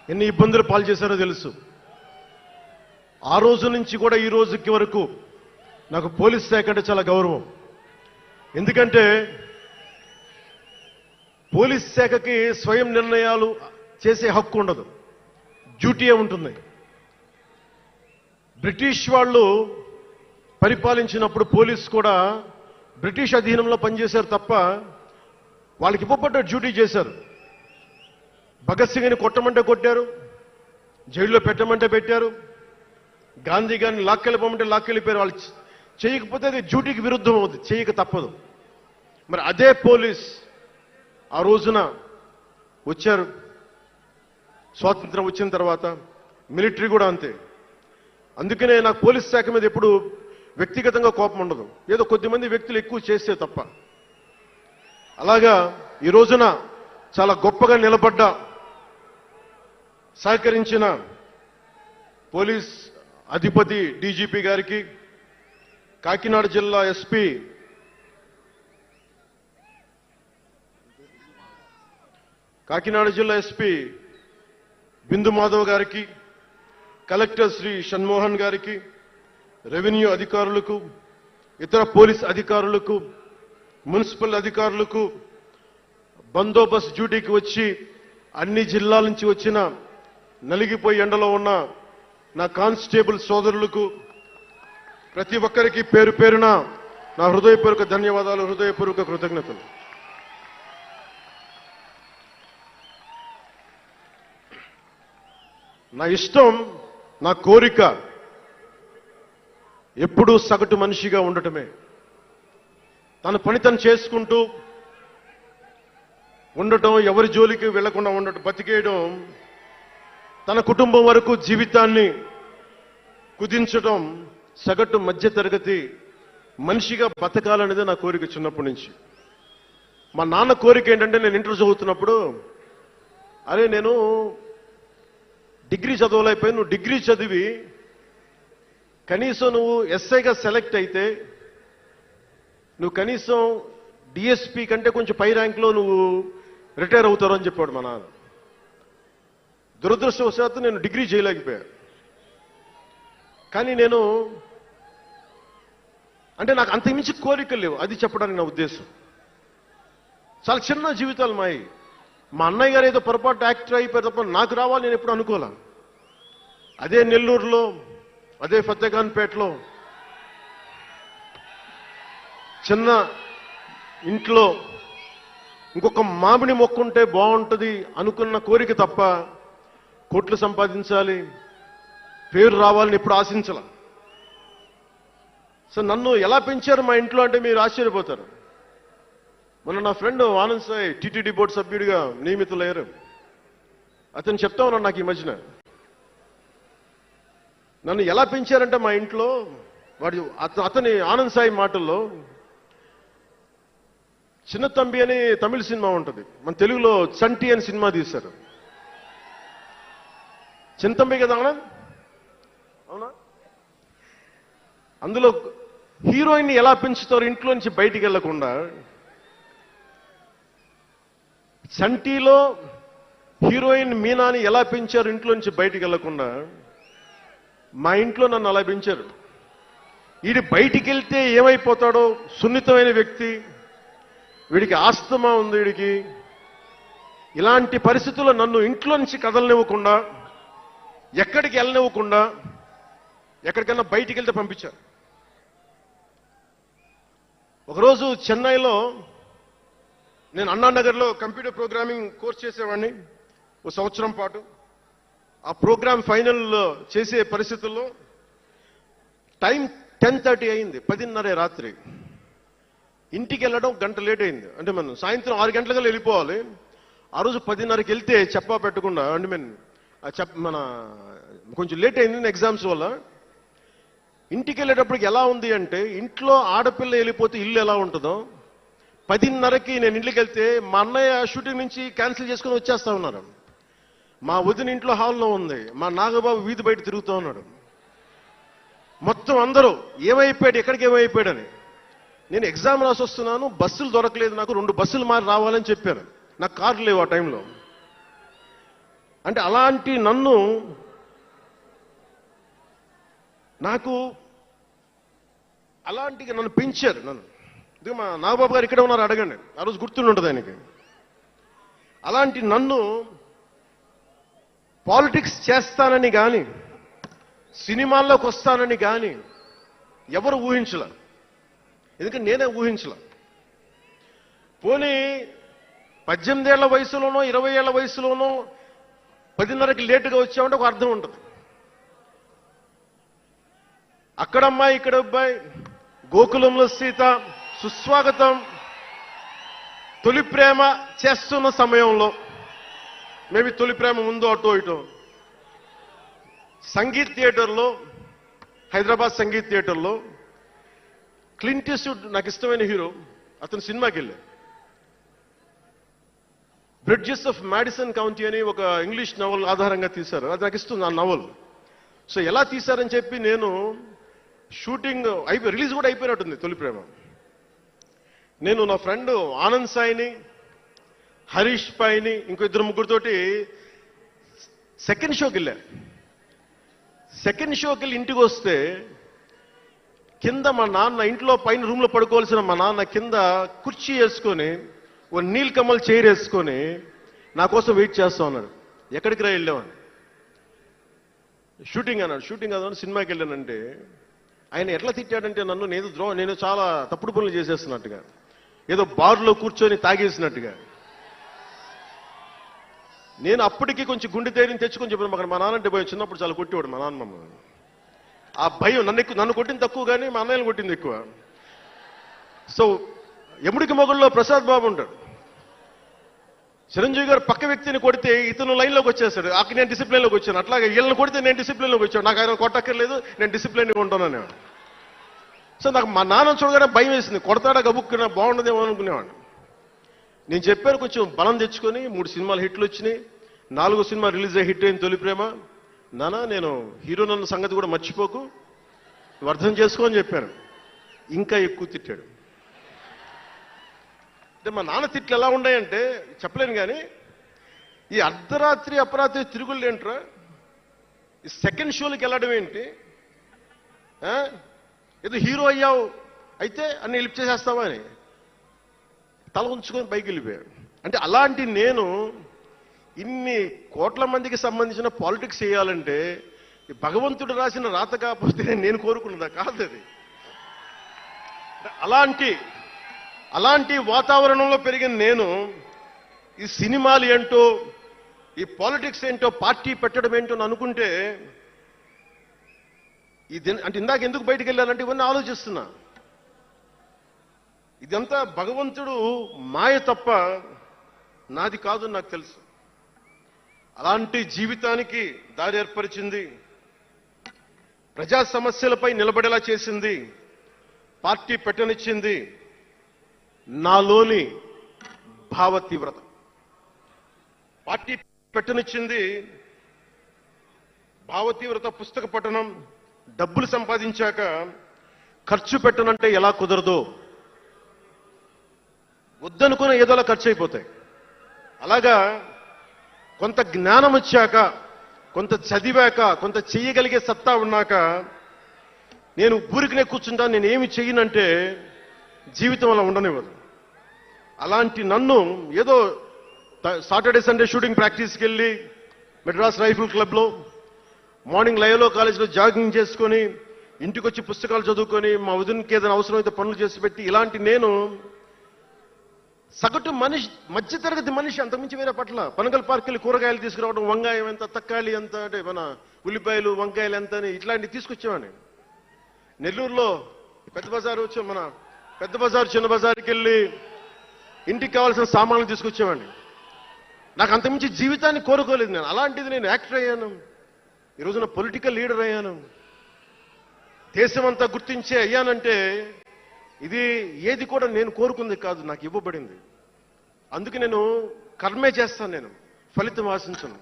ఎన్ని ఇబ్బందులు పాలు చేశారో తెలుసు. ఆ రోజు నుంచి కూడా ఈ రోజుకి వరకు నాకు పోలీస్ శాఖ అంటే చాలా గౌరవం. ఎందుకంటే పోలీస్ శాఖకి స్వయం నిర్ణయాలు చేసే హక్కు ఉండదు, డ్యూటీయే ఉంటుంది. బ్రిటిష్ వాళ్ళు పరిపాలించినప్పుడు పోలీసు కూడా బ్రిటిష్ అధీనంలో పనిచేశారు తప్ప వాళ్ళకి ఇవ్వబడ్డ డ్యూటీ చేశారు. భగత్ సింగ్ని కొట్టమంటే కొట్టారు, జైల్లో పెట్టమంటే పెట్టారు, గాంధీ గారిని లాక్కెళ్ళిపోమంటే లాక్కెళ్ళిపోయారు. వాళ్ళు చేయకపోతే అది డ్యూటీకి విరుద్ధం అవుతుంది, చేయక తప్పదు. మరి అదే పోలీస్ ఆ రోజున వచ్చారు. స్వాతంత్రం వచ్చిన తర్వాత మిలిటరీ కూడా అంతే. అందుకనే నాకు పోలీస్ శాఖ మీద ఎప్పుడు వ్యక్తిగతంగా కోపం ఉండదు, ఏదో కొద్దిమంది వ్యక్తులు ఎక్కువ చేస్తే తప్ప. అలాగా ఈ రోజున చాలా గొప్పగా నిలబడ్డ, సహకరించిన పోలీస్ అధిపతి డీజీపీ గారికి, కాకినాడ జిల్లా ఎస్పీ బిందు మాధవ్ గారికి, కలెక్టర్ శ్రీ షణ్మోహన్ గారికి, రెవెన్యూ అధికారులకు, ఇతర పోలీస్ అధికారులకు, మున్సిపల్ అధికారులకు, బందోబస్తు డ్యూటీకి వచ్చి అన్ని జిల్లాల నుంచి వచ్చిన నలిగిపోయి ఎండలో ఉన్న నా కానిస్టేబుల్ సోదరులకు, ప్రతి ఒక్కరికి పేరు పేరున నా హృదయపూర్వక ధన్యవాదాలు, హృదయపూర్వక కృతజ్ఞతలు. నా ఇష్టం, నా కోరిక ఎప్పుడూ సగటు మనిషిగా ఉండటమే. తన పని తను చేసుకుంటూ ఉండటం, ఎవరి జోలికి వెళ్లకుండా ఉండటం, బతికేయడం, తన కుటుంబం వరకు జీవితాన్ని కుదించడం, సగటు మధ్యతరగతి మనిషిగా బతకాలనేది నా కోరిక చిన్నప్పటి నుంచి. మా నాన్న కోరిక ఏంటంటే, నేను ఇంటర్ చదువుతున్నప్పుడు, అరే నేను డిగ్రీ చదవలేకపోయి, నువ్వు డిగ్రీ చదివి కనీసం నువ్వు ఎస్ఐగా సెలెక్ట్ అయితే నువ్వు కనీసం డిఎస్పీ కంటే కొంచెం పై ర్యాంక్లో నువ్వు రిటైర్ అవుతారు అని చెప్పాడు మా నాన్న. దురదృష్టవశాత్తు నేను డిగ్రీ చేయలేకపోయా. కానీ నేను అంటే నాకు అంతకుమించి కోరికలు లేవు, అది చెప్పడానికి నా ఉద్దేశం. చాలా చిన్న జీవితాలు మాయి. మా అన్నయ్య గారు ఏదో పొరపాటు యాక్టర్ అయిపోయి తప్ప నాకు రావాలి నేను ఎప్పుడు అనుకోలే. అదే నెల్లూరులో, అదే ఫతేఖాన్పేటలో చిన్న ఇంట్లో ఇంకొక మామిడి మొక్కుంటే బాగుంటుంది అనుకున్న కోరిక తప్ప కోట్లు సంపాదించాలి, పేరు రావాలని ఎప్పుడు ఆశించాల. సో నన్ను ఎలా పెంచారు మా ఇంట్లో అంటే మీరు ఆశ్చర్యపోతారు. మొన్న నా friend Anand Sai TTD board సభ్యుడిగా నియమితులయ్యారు. అతను చెప్తా ఉన్నాను నాకు ఈ మధ్యన, నన్ను ఎలా పెంచారంటే మా ఇంట్లో అతని ఆనంద్ సాయి మాటల్లో, చిన్న తంబి అని తమిళ సినిమా ఉంటుంది, మన తెలుగులో చంటి అని సినిమా తీశారు. చిన్న తంబి కదా ఆనంద్, అవునా? అందులో హీరోయిన్ ఎలా పెంచుతారు ఇంట్లో నుంచి బయటికి వెళ్లకుండా, చంటిలో హీరోయిన్ మీనాని ఎలా పెంచారు ఇంట్లో నుంచి బయటికి వెళ్లకుండా, మా ఇంట్లో నన్ను అలా పెంచారు. వీడి బయటికి వెళ్తే ఏమైపోతాడో, సున్నితమైన వ్యక్తి, వీడికి ఆస్తమా ఉంది, వీడికి ఇలాంటి పరిస్థితుల్లో నన్ను ఇంట్లో నుంచి కదలనివ్వకుండా, ఎక్కడికి వెళ్ళనివ్వకుండా, ఎక్కడికైనా బయటికి వెళ్తే పంపించారు. ఒకరోజు చెన్నైలో నేను అన్నానగర్లో కంప్యూటర్ ప్రోగ్రామింగ్ కోర్స్ చేసేవాడిని ఒక సంవత్సరం పాటు. ఆ ప్రోగ్రామ్ ఫైనల్ చేసే పరిస్థితుల్లో టైం 10:30 అయింది, 10:30 రాత్రి. ఇంటికి వెళ్ళడం గంట లేట్ అయింది. అంటే మనం సాయంత్రం 6 గంటలకు వెళ్ళిపోవాలి. ఆ రోజు 10:30కి వెళ్తే చెప్పా పెట్టకుండా, అంటే మన కొంచెం లేట్ అయింది ఎగ్జామ్స్ వల్ల. ఇంటికి వెళ్ళేటప్పటికి ఎలా ఉంది అంటే, ఇంట్లో ఆడపిల్ల వెళ్ళిపోతే ఇల్లు ఎలా ఉంటుందో, 10:30కి నేను ఇంటికి వెళ్తే మా అన్నయ్య షూటింగ్ నుంచి క్యాన్సిల్ చేసుకుని వచ్చేస్తా ఉన్నారు. మా వదిన ఇంట్లో హాల్లో ఉంది, మా నాగబాబు వీధి బయట తిరుగుతూ ఉన్నాడు. మొత్తం అందరూ ఏమైపోయాడు, ఎక్కడికి ఏమైపోయాడని. నేను ఎగ్జామ్ రాసి వస్తున్నాను, బస్సులు దొరకలేదు నాకు, 2 బస్సులు మారి రావాలని చెప్పారు. నాకు కార్లు లేవు ఆ టైంలో. అంటే అలాంటి నన్ను పెంచారు. ఇది మా నాగబాబు గారు ఇక్కడ ఉన్నారు, అడగండి, ఆ రోజు గుర్తుంటుంది ఆయనకి. అలాంటి నన్ను పాలిటిక్స్ చేస్తానని కానీ, సినిమాల్లోకి వస్తానని కానీ ఎవరు ఊహించలే. ఎందుకంటే నేనే ఊహించలే. పోనీ 18 ఏళ్ల వయసులోనో 20 ఏళ్ల వయసులోనో 10:30కి లేటుగా వచ్చామంటే ఒక అర్థం ఉంటుంది. అక్కడమ్మాయి ఇక్కడ అబ్బాయి, గోకులంలో సీత, సుస్వాగతం, తొలి ప్రేమ చేస్తున్న సమయంలో, మేబీ తొలి ప్రేమ ముందు అటో ఇటో, సంగీత్ థియేటర్లో, హైదరాబాద్ సంగీత్ థియేటర్లో క్లింట్ ఈస్ట్వుడ్ నాకు ఇష్టమైన హీరో, అతను సినిమాకి వెళ్ళా. బ్రిడ్జెస్ ఆఫ్ మాడిసన్ కౌంటీ అని ఒక ఇంగ్లీష్ నవల్ ఆధారంగా తీశారు. అది నాకు ఇస్తుంది ఆ నవల్. సో ఎలా తీశారని చెప్పి నేను షూటింగ్ రిలీజ్ కూడా అయిపోయినట్టుంది తొలి ప్రేమ. నేను నా ఫ్రెండ్ ఆనంద్ సాయిని, హరీష్ పాయిని, ఇంకో 2-3తోటి సెకండ్ షోకి వెళ్ళా. సెకండ్ షోకి వెళ్ళి ఇంటికి వస్తే కింద మా నాన్న, ఇంట్లో పైన రూమ్లో పడుకోవాల్సిన మా నాన్న కింద కుర్చీ వేసుకొని, ఓ నీల్ కమల్ చైర్ వేసుకొని నా కోసం వెయిట్ చేస్తా ఉన్నాడు. ఎక్కడికి రా వెళ్ళామని. షూటింగ్ అన్నాడు. షూటింగ్ అన్నాడు, సినిమాకి వెళ్ళానంటే ఆయన ఎట్లా తిట్టాడంటే నన్ను, నేను చాలా తప్పుడు పనులు చేసేస్తున్నట్టుగా, ఏదో బార్లో కూర్చొని తాగేసినట్టుగా. నేను అప్పటికి కొంచెం గుండె ధైర్యం తెచ్చుకొని చెప్పాను, అక్కడ మా నాన్నంటే భయం. చిన్నప్పుడు చాలా కొట్టేవాడు మా నాన్న మమ్మల్ని. ఆ భయం నన్ను కొట్టింది తక్కువ కానీ మా అన్నయ్యని కొట్టింది ఎక్కువ. సో ఎముడికి మొగుళ్ళలో ప్రసాద్ బాబు ఉంటాడు. చిరంజీవి గారు పక్క వ్యక్తిని కొడితే ఇతను లైన్లోకి వచ్చేస్తాడు, అక్కడ నేను డిసిప్లిన్లోకి వచ్చాను. అట్లాగే వీళ్ళని కొడితే నేను డిసిప్లిన్లోకి వచ్చాను. నాకు ఆయన కొట్టక్కర్లేదు, నేను డిసిప్లిన్గా ఉంటాను నేను. సో నాకు మా నాన్న చూడగానే భయం వేసింది, కొడతాడా గబుక్కున బాగుండదేమో అనుకునేవాడిని. నేను చెప్పాను, కొంచెం బలం తెచ్చుకొని 3 సినిమాలు హిట్లు వచ్చినాయి, 4వ సినిమా రిలీజ్ అయ్యి హిట్ అయిన తొలి ప్రేమ. నాన్న నేను హీరో నన్న సంగతి కూడా మర్చిపోకు, నువ్వు అర్థం చేసుకో అని చెప్పాను. ఇంకా ఎక్కువ తిట్టాడు. అంటే మా నాన్న తిట్లు ఎలా ఉన్నాయంటే చెప్పలేను. కానీ ఈ అర్ధరాత్రి అపరాత్రి తిరుగుళ్ళు ఏంట్రా, ఈ సెకండ్ షోలకి వెళ్ళడం ఏంటి, ఏదో హీరో అయ్యావు అయితే అన్ని లిప్ చేసేస్తావా అని తల ఉంచుకొని పైకి వెళ్ళిపోయాడు. అంటే అలాంటి నేను ఇన్ని కోట్ల మందికి సంబంధించిన పాలిటిక్స్ చేయాలంటే భగవంతుడు రాసిన రాత కాకపోతే నేను కోరుకున్నదా కాదు అది. అలాంటి వాతావరణంలో పెరిగిన నేను ఈ సినిమాలు ఏంటో, ఈ పాలిటిక్స్ ఏంటో, పార్టీ పెట్టడం ఏంటో అని అనుకుంటే అంటే ఇందాక ఎందుకు బయటికి వెళ్ళానంటే ఇవన్నీ ఆలోచిస్తున్నా. ఇదంతా భగవంతుడు మాయ తప్ప నాది కాదు నాకు తెలుసు. అలాంటి జీవితానికి దారి ఏర్పరిచింది, ప్రజా సమస్యలపై నిలబడేలా చేసింది, పార్టీ పెట్టనిచ్చింది నాలోని భావ తీవ్రత. పార్టీ పెట్టనిచ్చింది భావ తీవ్రత. పుస్తక పఠనం, డబ్బులు సంపాదించాక ఖర్చు పెట్టనంటే ఎలా కుదరదో, వద్దనుకున్న ఏదోలా ఖర్చు అయిపోతాయి. అలాగా కొంత జ్ఞానం వచ్చాక, కొంత చదివాక, కొంత చెయ్యగలిగే సత్తా ఉన్నాక నేను ఊరికనే కూర్చుంటాను, నేను ఏమి చెయ్యనంటే జీవితం అలా ఉండనివ్వదు. అలాంటి నన్ను ఏదో సాటర్డే సండే షూటింగ్ ప్రాక్టీస్కి వెళ్ళి మెడ్రాస్ రైఫిల్ క్లబ్లో, మార్నింగ్ లయోలా కాలేజీలో జాగింగ్ చేసుకొని, ఇంటికి వచ్చి పుస్తకాలు చదువుకొని, మా వదినకి ఏదైనా అవసరమైతే పనులు చేసి పెట్టి, ఇలాంటి నేను సగటు మనిషి, మధ్యతరగతి మనిషి, అంతకుమించి వేరే పట్ల. పనగల్ పార్క్ వెళ్ళి కూరగాయలు తీసుకురావడం, వంకాయ ఎంత, తక్కాలి ఎంత, అంటే మన ఉల్లిపాయలు వంకాయలు ఎంత అని ఇట్లాంటివి తీసుకొచ్చేవాడిని. నెల్లూరులో పెద్ద బజారు వచ్చి, మన పెద్ద బజారు చిన్న బజార్కి వెళ్ళి ఇంటికి కావాల్సిన సామాన్లు తీసుకొచ్చేవాడిని. నాకు అంతకుమించి జీవితాన్ని కోరుకోలేదు నేను. అలాంటిది నేను యాక్టర్ అయ్యాను, ఈ రోజున పొలిటికల్ లీడర్ అయ్యాను, దేశమంతా గుర్తించే అయ్యానంటే ఇది ఏది కూడా నేను కోరుకుంది కాదు, నాకు ఇవ్వబడింది. అందుకే నేను కర్మే చేస్తాను, నేను ఫలితం ఆశించను.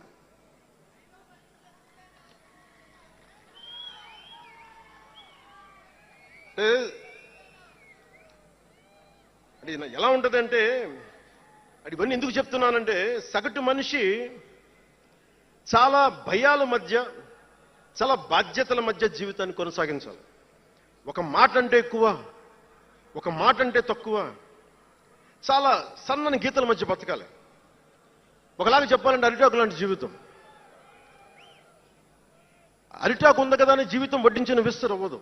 అంటే ఎలా ఉంటుందంటే, అది ఇవన్నీ ఎందుకు చెప్తున్నానంటే, సగటు మనిషి చాలా భయాల మధ్య, చాలా బాధ్యతల మధ్య జీవితాన్ని కొనసాగించాలి. ఒక మాట అంటే ఎక్కువ, ఒక మాట అంటే తక్కువ, చాలా సన్నని గీతల మధ్య బతకాలి. ఒకలాగా చెప్పాలంటే అరిటాకు లాంటి జీవితం. అరిటాకు ఉంది కదా అని జీవితం వడ్డించిన విస్తరు అవ్వదు,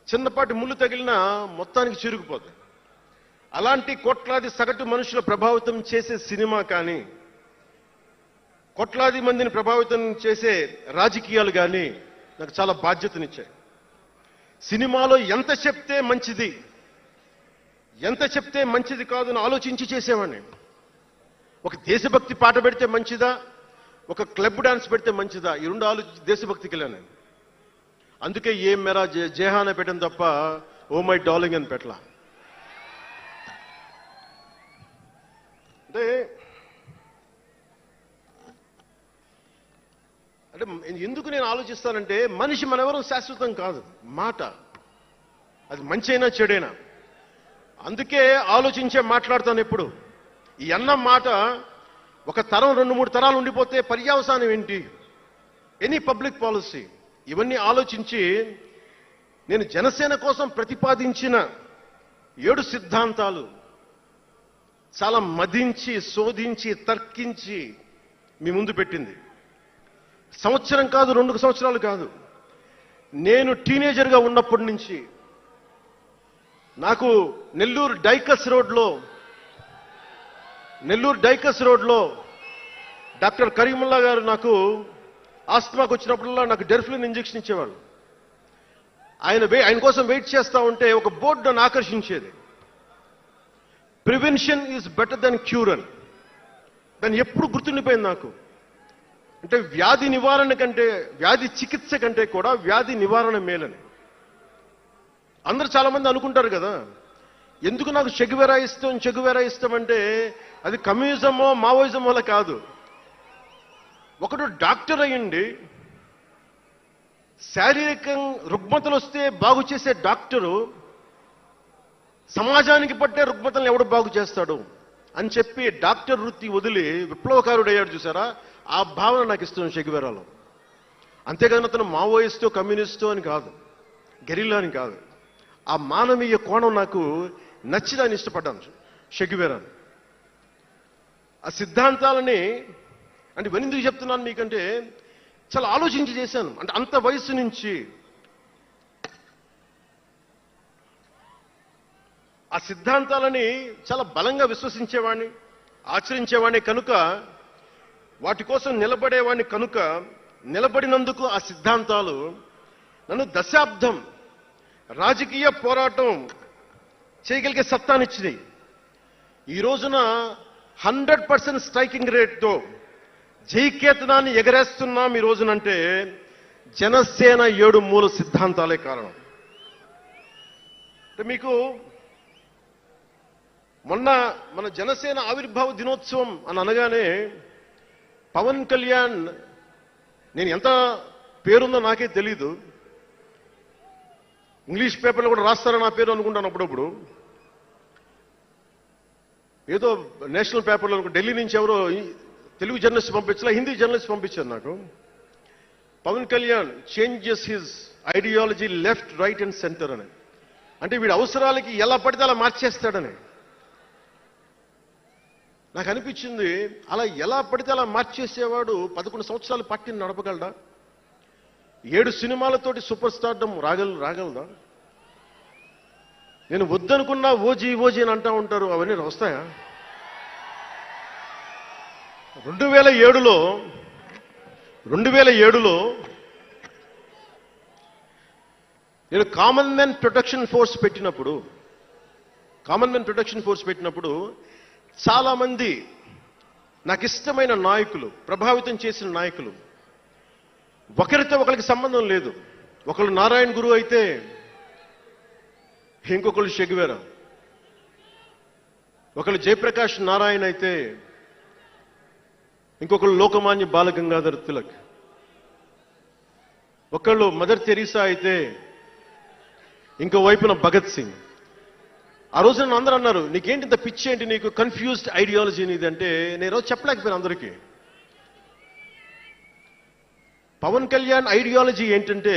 చిన్నపాటి ముళ్ళు తగిలినా మొత్తానికి చిరుగుపోతుంది. అలాంటి కోట్లాది సగటు మనుషుల ప్రభావితం చేసే సినిమా కానీ, కోట్లాది మందిని ప్రభావితం చేసే రాజకీయాలు కానీ నాకు చాలా బాధ్యతనిచ్చాయి. సినిమాలో ఎంత చెప్తే మంచిది, ఎంత చెప్తే మంచిది కాదు అని ఆలోచించి చేసేవాడిని. ఒక దేశభక్తి పాట పెడితే మంచిదా, ఒక క్లబ్ డాన్స్ పెడితే మంచిదా, ఈ రెండు ఆలోచించి దేశభక్తికి వెళ్ళాను. అందుకే ఏం మేరా జేహాన పెట్టాను తప్ప ఓ మై డార్లింగ్ అని పెట్టలా. అంటే ఎందుకు నేను ఆలోచిస్తానంటే, మనిషి మనెవరూ శాశ్వతం కాదు. మాట అది మంచి అయినా చెడైనా, అందుకే ఆలోచించే మాట్లాడతాను ఎప్పుడు. ఈ అన్న మాట ఒక తరం 2-3 తరాలు ఉండిపోతే పర్యవసానం ఏంటి, ఎనీ పబ్లిక్ పాలసీ, ఇవన్నీ ఆలోచించి నేను జనసేన కోసం ప్రతిపాదించిన 7 సిద్ధాంతాలు చాలా మదించి, శోధించి, తర్కించి మీ ముందు పెట్టింది. సంవత్సరం కాదు, 2 సంవత్సరాలు కాదు, నేను టీనేజర్గా ఉన్నప్పటి నుంచి నాకు నెల్లూరు డైకస్ రోడ్లో డాక్టర్ కరీముల్లా గారు నాకు ఆస్తమాకు వచ్చినప్పుడల్లా నాకు డెర్ఫ్లిన్ ఇంజెక్షన్ ఇచ్చేవాళ్ళు. ఆయన కోసం వెయిట్ చేస్తూ ఉంటే ఒక బోర్డు నన్ను ఆకర్షించేది, prevention is better than cure అని. దాన్ని ఎప్పుడు గుర్తుండిపోయింది నాకు. అంటే వ్యాధి నివారణ కంటే, వ్యాధి చికిత్స కంటే కూడా వ్యాధి నివారణ మేలని అందరూ చాలా మంది అనుకుంటారు కదా. ఎందుకు నాకు చెగువెరా ఇష్టం అంటే అది కమ్యూనిజమో మావోయిజమో కాదు. ఒకడు డాక్టర్ అయ్యండి, శారీరక రుగ్మతలు వస్తే బాగు చేసే డాక్టరు సమాజానికి పట్టే రుగ్మతలను ఎవడు బాగు చేస్తాడు అని చెప్పి డాక్టర్ వృత్తి వదిలి విప్లవకారుడు అయ్యాడు చూసారా, ఆ భావన నాకు ఇష్టం చెగువెరాలో. అంతేగాని అతను మావోయిస్టో కమ్యూనిస్టో అని కాదు, గెరిల్లా అని కాదు. ఆ మానవీయ కోణం నాకు నచ్చిదాన్ని ఇష్టపడ్డాను చెగువెరాని. ఆ సిద్ధాంతాలని అంటే ఎందుకు చెప్తున్నాను మీకంటే చాలా ఆలోచించి చేశాను. అంటే అంత వయసు నుంచి ఆ సిద్ధాంతాలని చాలా బలంగా విశ్వసించేవాడిని, ఆచరించేవాడిని కనుక, వాటి కోసం నిలబడేవాడిని కనుక, నిలబడినందుకు ఆ సిద్ధాంతాలు నన్ను దశాబ్దం రాజకీయ పోరాటం చేయగలిగే సత్తానిచ్చినాయి. ఈ రోజున 100% స్ట్రైకింగ్ రేట్తో జైకేతనాన్ని ఎగరేస్తున్నాం ఈ రోజునంటే జనసేన 7 మూల సిద్ధాంతాలే కారణం. అంటే మీకు మొన్న మన జనసేన ఆవిర్భావ దినోత్సవం అని అనగానే పవన్ కళ్యాణ్, నేను ఎంత పేరుందో నాకే తెలీదు, ఇంగ్లీష్ పేపర్లో కూడా రాస్తారని నా పేరు అనుకుంటాను అప్పుడప్పుడు. ఏదో నేషనల్ పేపర్లో ఢిల్లీ నుంచి ఎవరో తెలుగు జర్నలిస్ట్ పంపించలా, హిందీ జర్నలిస్ట్ పంపించారు నాకు. Pawan Kalyan changes his ideology left, right and centre అని. అంటే వీడి అవసరాలకి ఎలా పడితే అలా మార్చేస్తాడని నాకు అనిపించింది. అలా ఎలా పడితే అలా మార్చేసేవాడు 11 సంవత్సరాలు పార్టీని నడపగలడా? 7 సినిమాలతోటి సూపర్ స్టార్డమ్ రాగలదా? నేను వద్దనుకున్నా ఓజీ అని అంటా ఉంటారు, అవన్నీ వస్తాయా? 2007లో నేను కామన్మెన్ ప్రొటెక్షన్ ఫోర్స్ పెట్టినప్పుడు చాలా మంది నాకు ఇష్టమైన నాయకులు, ప్రభావితం చేసిన నాయకులు, ఒకరితో ఒకరికి సంబంధం లేదు. ఒకళ్ళు నారాయణ గురు అయితే ఇంకొకళ్ళు చెగువెరా, ఒకళ్ళు జయప్రకాష్ నారాయణ అయితే ఇంకొకళ్ళు లోకమాన్య బాలగంగాధర్ తిలక్, ఒకళ్ళు మదర్ తెరీసా అయితే ఇంకో వైపున భగత్ సింగ్. ఆ రోజు నన్ను అందరూ అన్నారు, నీకేంటి ఇంత పిచ్చి ఏంటి, నీకు కన్ఫ్యూజ్డ్ ఐడియాలజీ నీది అంటే నేను రోజు చెప్పలేకపోయాను అందరికీ. పవన్ కళ్యాణ్ ఐడియాలజీ ఏంటంటే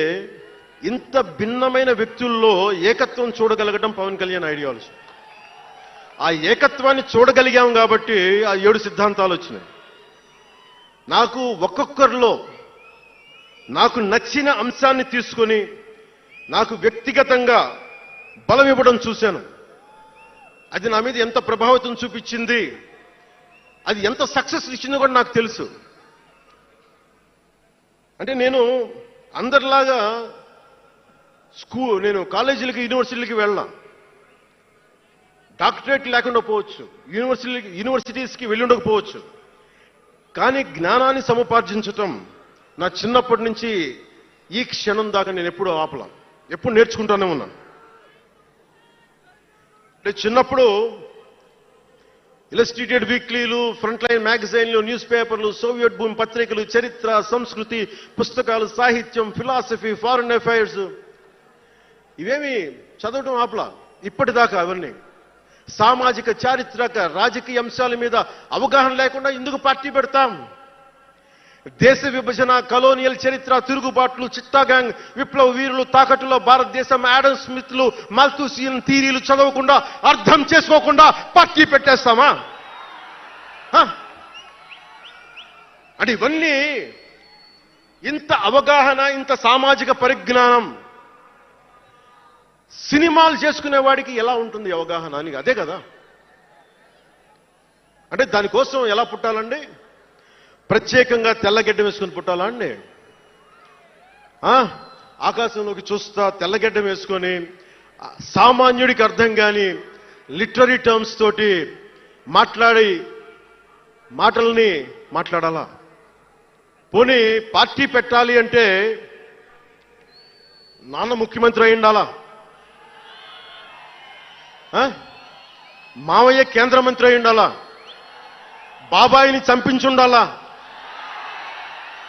ఇంత భిన్నమైన వ్యక్తుల్లో ఏకత్వం చూడగలగడం పవన్ కళ్యాణ్ ఐడియాలజీ. ఆ ఏకత్వాన్ని చూడగలిగాం కాబట్టి ఆ 7 సిద్ధాంతాలు వచ్చినాయి. నాకు ఒక్కొక్కరిలో నాకు నచ్చిన అంశాన్ని తీసుకొని నాకు వ్యక్తిగతంగా బలం ఇవ్వడం చూశాను. అది నా మీద ఎంత ప్రభావితం చూపించింది, అది ఎంత సక్సెస్ ఇచ్చిందో కూడా నాకు తెలుసు. అంటే నేను అందరిలాగా నేను కాలేజీలకి యూనివర్సిటీలకి వెళ్ళా, డాక్టరేట్ లేకుండా పోవచ్చు, యూనివర్సిటీస్కి వెళ్ళి ఉండకపోవచ్చు, కానీ జ్ఞానాన్ని సముపార్జించటం నా చిన్నప్పటి నుంచి ఈ క్షణం దాకా నేను ఎప్పుడూ ఆపలా, ఎప్పుడు నేర్చుకుంటూనే ఉన్నాను. అంటే చిన్నప్పుడు ఇలస్ట్రేటెడ్ వీక్లీలు, ఫ్రంట్ లైన్ మ్యాగజైన్లు, న్యూస్ పేపర్లు, సోవియట్ భూమి పత్రికలు, చరిత్ర, సంస్కృతి పుస్తకాలు, సాహిత్యం, ఫిలాసఫీ, ఫారెన్ అఫైర్స్ ఇవేమి చదవటం ఆపలా ఇప్పటిదాకా. అవన్నీ సామాజిక, చారిత్రక, రాజకీయ అంశాల మీద అవగాహన లేకుండా ఎందుకు పార్టీ పెడతాం? దేశ విభజన, కలోనియల్ చరిత్ర, తిరుగుబాట్లు, చిత్తాగాంగ్ విప్లవ వీరులు, తాకట్టులో భారతదేశం, ఆడమ్ స్మిత్లు, మాల్థూసియన్ థీరీలు చదవకుండా, అర్థం చేసుకోకుండా పార్టీ పెట్టేస్తామా? అంటే ఇవన్నీ ఇంత అవగాహన, ఇంత సామాజిక పరిజ్ఞానం సినిమాలు చేసుకునే వాడికి ఎలా ఉంటుంది అవగాహన అని, అదే కదా. అంటే దానికోసం ఎలా పుట్టాలండి? ప్రత్యేకంగా తెల్లగడ్డ వేసుకుని పుట్టాలా అండి? ఆకాశంలోకి చూస్తా తెల్లగడ్డం వేసుకొని సామాన్యుడికి అర్థం కాని లిటరీ టర్మ్స్ తోటి మాట్లాడి మాటల్ని మాట్లాడాలా? పోనీ పార్టీ పెట్టాలి అంటే నాన్న ముఖ్యమంత్రి అయి ఉండాలా? మావయ్య కేంద్ర మంత్రి అయి ఉండాలా? బాబాయిని చంపించుండాలా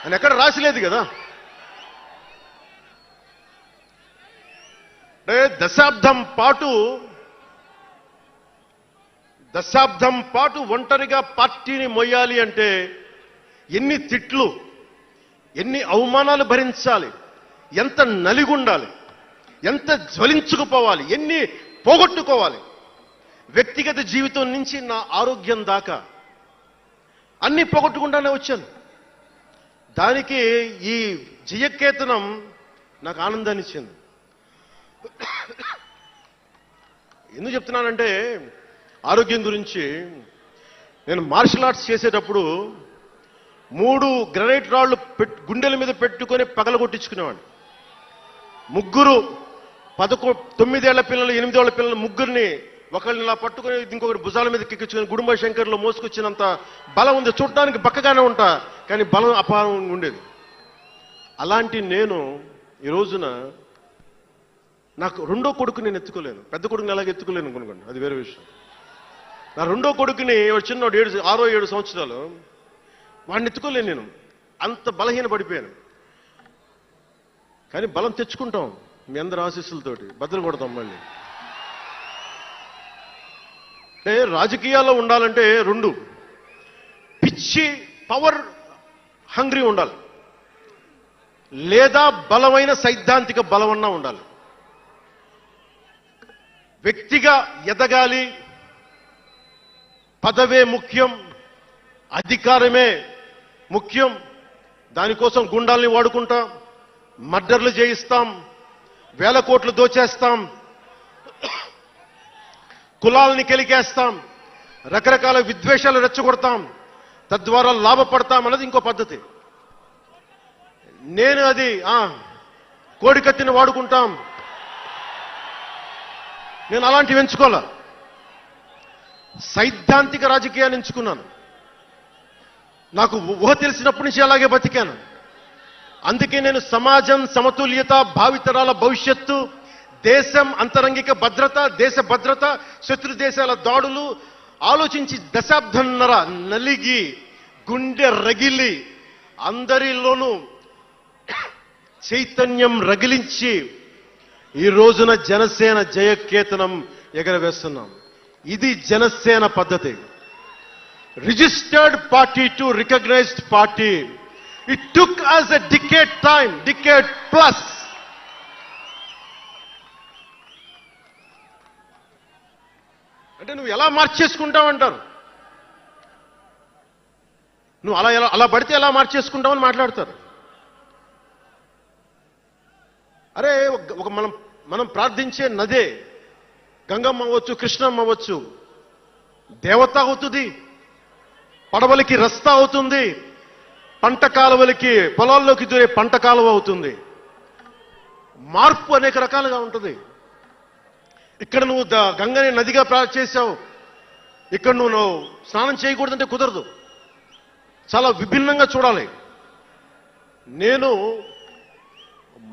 అని ఎక్కడ రాసిలేదు కదా. అంటే దశాబ్దం పాటు ఒంటరిగా పార్టీని మొయ్యాలి అంటే ఎన్ని తిట్లు, ఎన్ని అవమానాలు భరించాలి, ఎంత నలిగుండాలి, ఎంత జ్వలించుకుపోవాలి, ఎన్ని పోగొట్టుకోవాలి. వ్యక్తిగత జీవితం నుంచి నా ఆరోగ్యం దాకా అన్ని పోగొట్టుకుంటానే వచ్చాను. దానికి ఈ జయకేతనం నాకు ఆనందాన్ని ఇచ్చింది. ఎందుకు చెప్తున్నానంటే ఆరోగ్యం గురించి. నేను మార్షల్ ఆర్ట్స్ చేసేటప్పుడు 3 గ్రనైట్ రాళ్లు గుండెల మీద పెట్టుకొని పగలగొట్టించుకునేవాడిని. 3 9 ఏళ్ల పిల్లలు, 8 ఏళ్ల పిల్లలు ముగ్గురిని ఒకళ్ళని ఇలా పట్టుకుని ఇంకొకటి భుజాల మీద కెక్కించుకుని గుడుంబ శంకర్లో మోసుకొచ్చినంత బలం ఉంది. చూడటానికి బక్కగానే ఉంటా, కానీ బలం అపారంగా ఉండేది. అలాంటి నేను ఈ రోజున నాకు రెండో కొడుకు నేను ఎత్తుకోలేను. పెద్ద కొడుకుని ఎలాగ ఎత్తుకోలేను అనుకోండి, అది వేరే విషయం. నా రెండో కొడుకుని చిన్నోడు 6 7 సంవత్సరాలు, వాడిని ఎత్తుకోలేను నేను. అంత బలహీన పడిపోయాను. కానీ బలం తెచ్చుకుంటాం మీ అందరి ఆశీస్సులతోటి, భద్రం కొడతాం మళ్ళీ. అంటే రాజకీయాల్లో ఉండాలంటే 2 పిచ్చి పవర్ హంగ్రీ ఉండాలి, లేదా బలమైన సైద్ధాంతిక బలమన్నా ఉండాలి. వ్యక్తిగా ఎదగాలి, పదవే ముఖ్యం, అధికారమే ముఖ్యం. దానికోసం గుండాల్ని వాడుకుంటాం, మర్డర్లు చేయిస్తాం, వేల కోట్లు దోచేస్తాం, కులాలని కెలికేస్తాం, రకరకాల విద్వేషాలు రెచ్చగొడతాం, తద్వారా లాభపడతాం అన్నది ఇంకో పద్ధతి. నేను అది కోడికత్తిని వాడుకుంటాం, నేను అలాంటివి ఎంచుకోలే. సైద్ధాంతిక రాజకీయాన్ని ఎంచుకున్నాను. నాకు ఊహ తెలిసినప్పటి నుంచి అలాగే బతికాను. అందుకే నేను సమాజం, సమతుల్యత, భావితరాల భవిష్యత్తు, దేశం అంతరంగిక భద్రత, దేశ భద్రత, శత్రు దేశాల దాడులు ఆలోచించి దశాబ్దన్నర నలిగి గుండె రగిలి అందరిలోనూ చైతన్యం రగిలించి ఈ రోజున జనసేన జయకేతనం ఎగరవేస్తున్నాం. ఇది జనసేన పద్ధతి. Registered party to recognised party. It took us a decade plus. అంటే నువ్వు ఎలా మార్చేసుకుంటావంటారు. నువ్వు అలా పడితే ఎలా మార్చేసుకుంటావని మాట్లాడతారు. అరే ఒక మనం ప్రార్థించే నదే గంగమ్మ అవ్వచ్చు, కృష్ణమ్మ అవ్వచ్చు, దేవత అవుతుంది, పడవలకి రస్తా అవుతుంది, పంట కాలువలకి పొలాల్లోకి దూరే పంట కాలువ అవుతుంది. మార్పు అనేక రకాలుగా ఉంటుంది. ఇక్కడ నువ్వు గంగని నదిగా చేశావు, ఇక్కడ నువ్వు స్నానం చేయకూడదంటే కుదరదు. చాలా విభిన్నంగా చూడాలి. నేను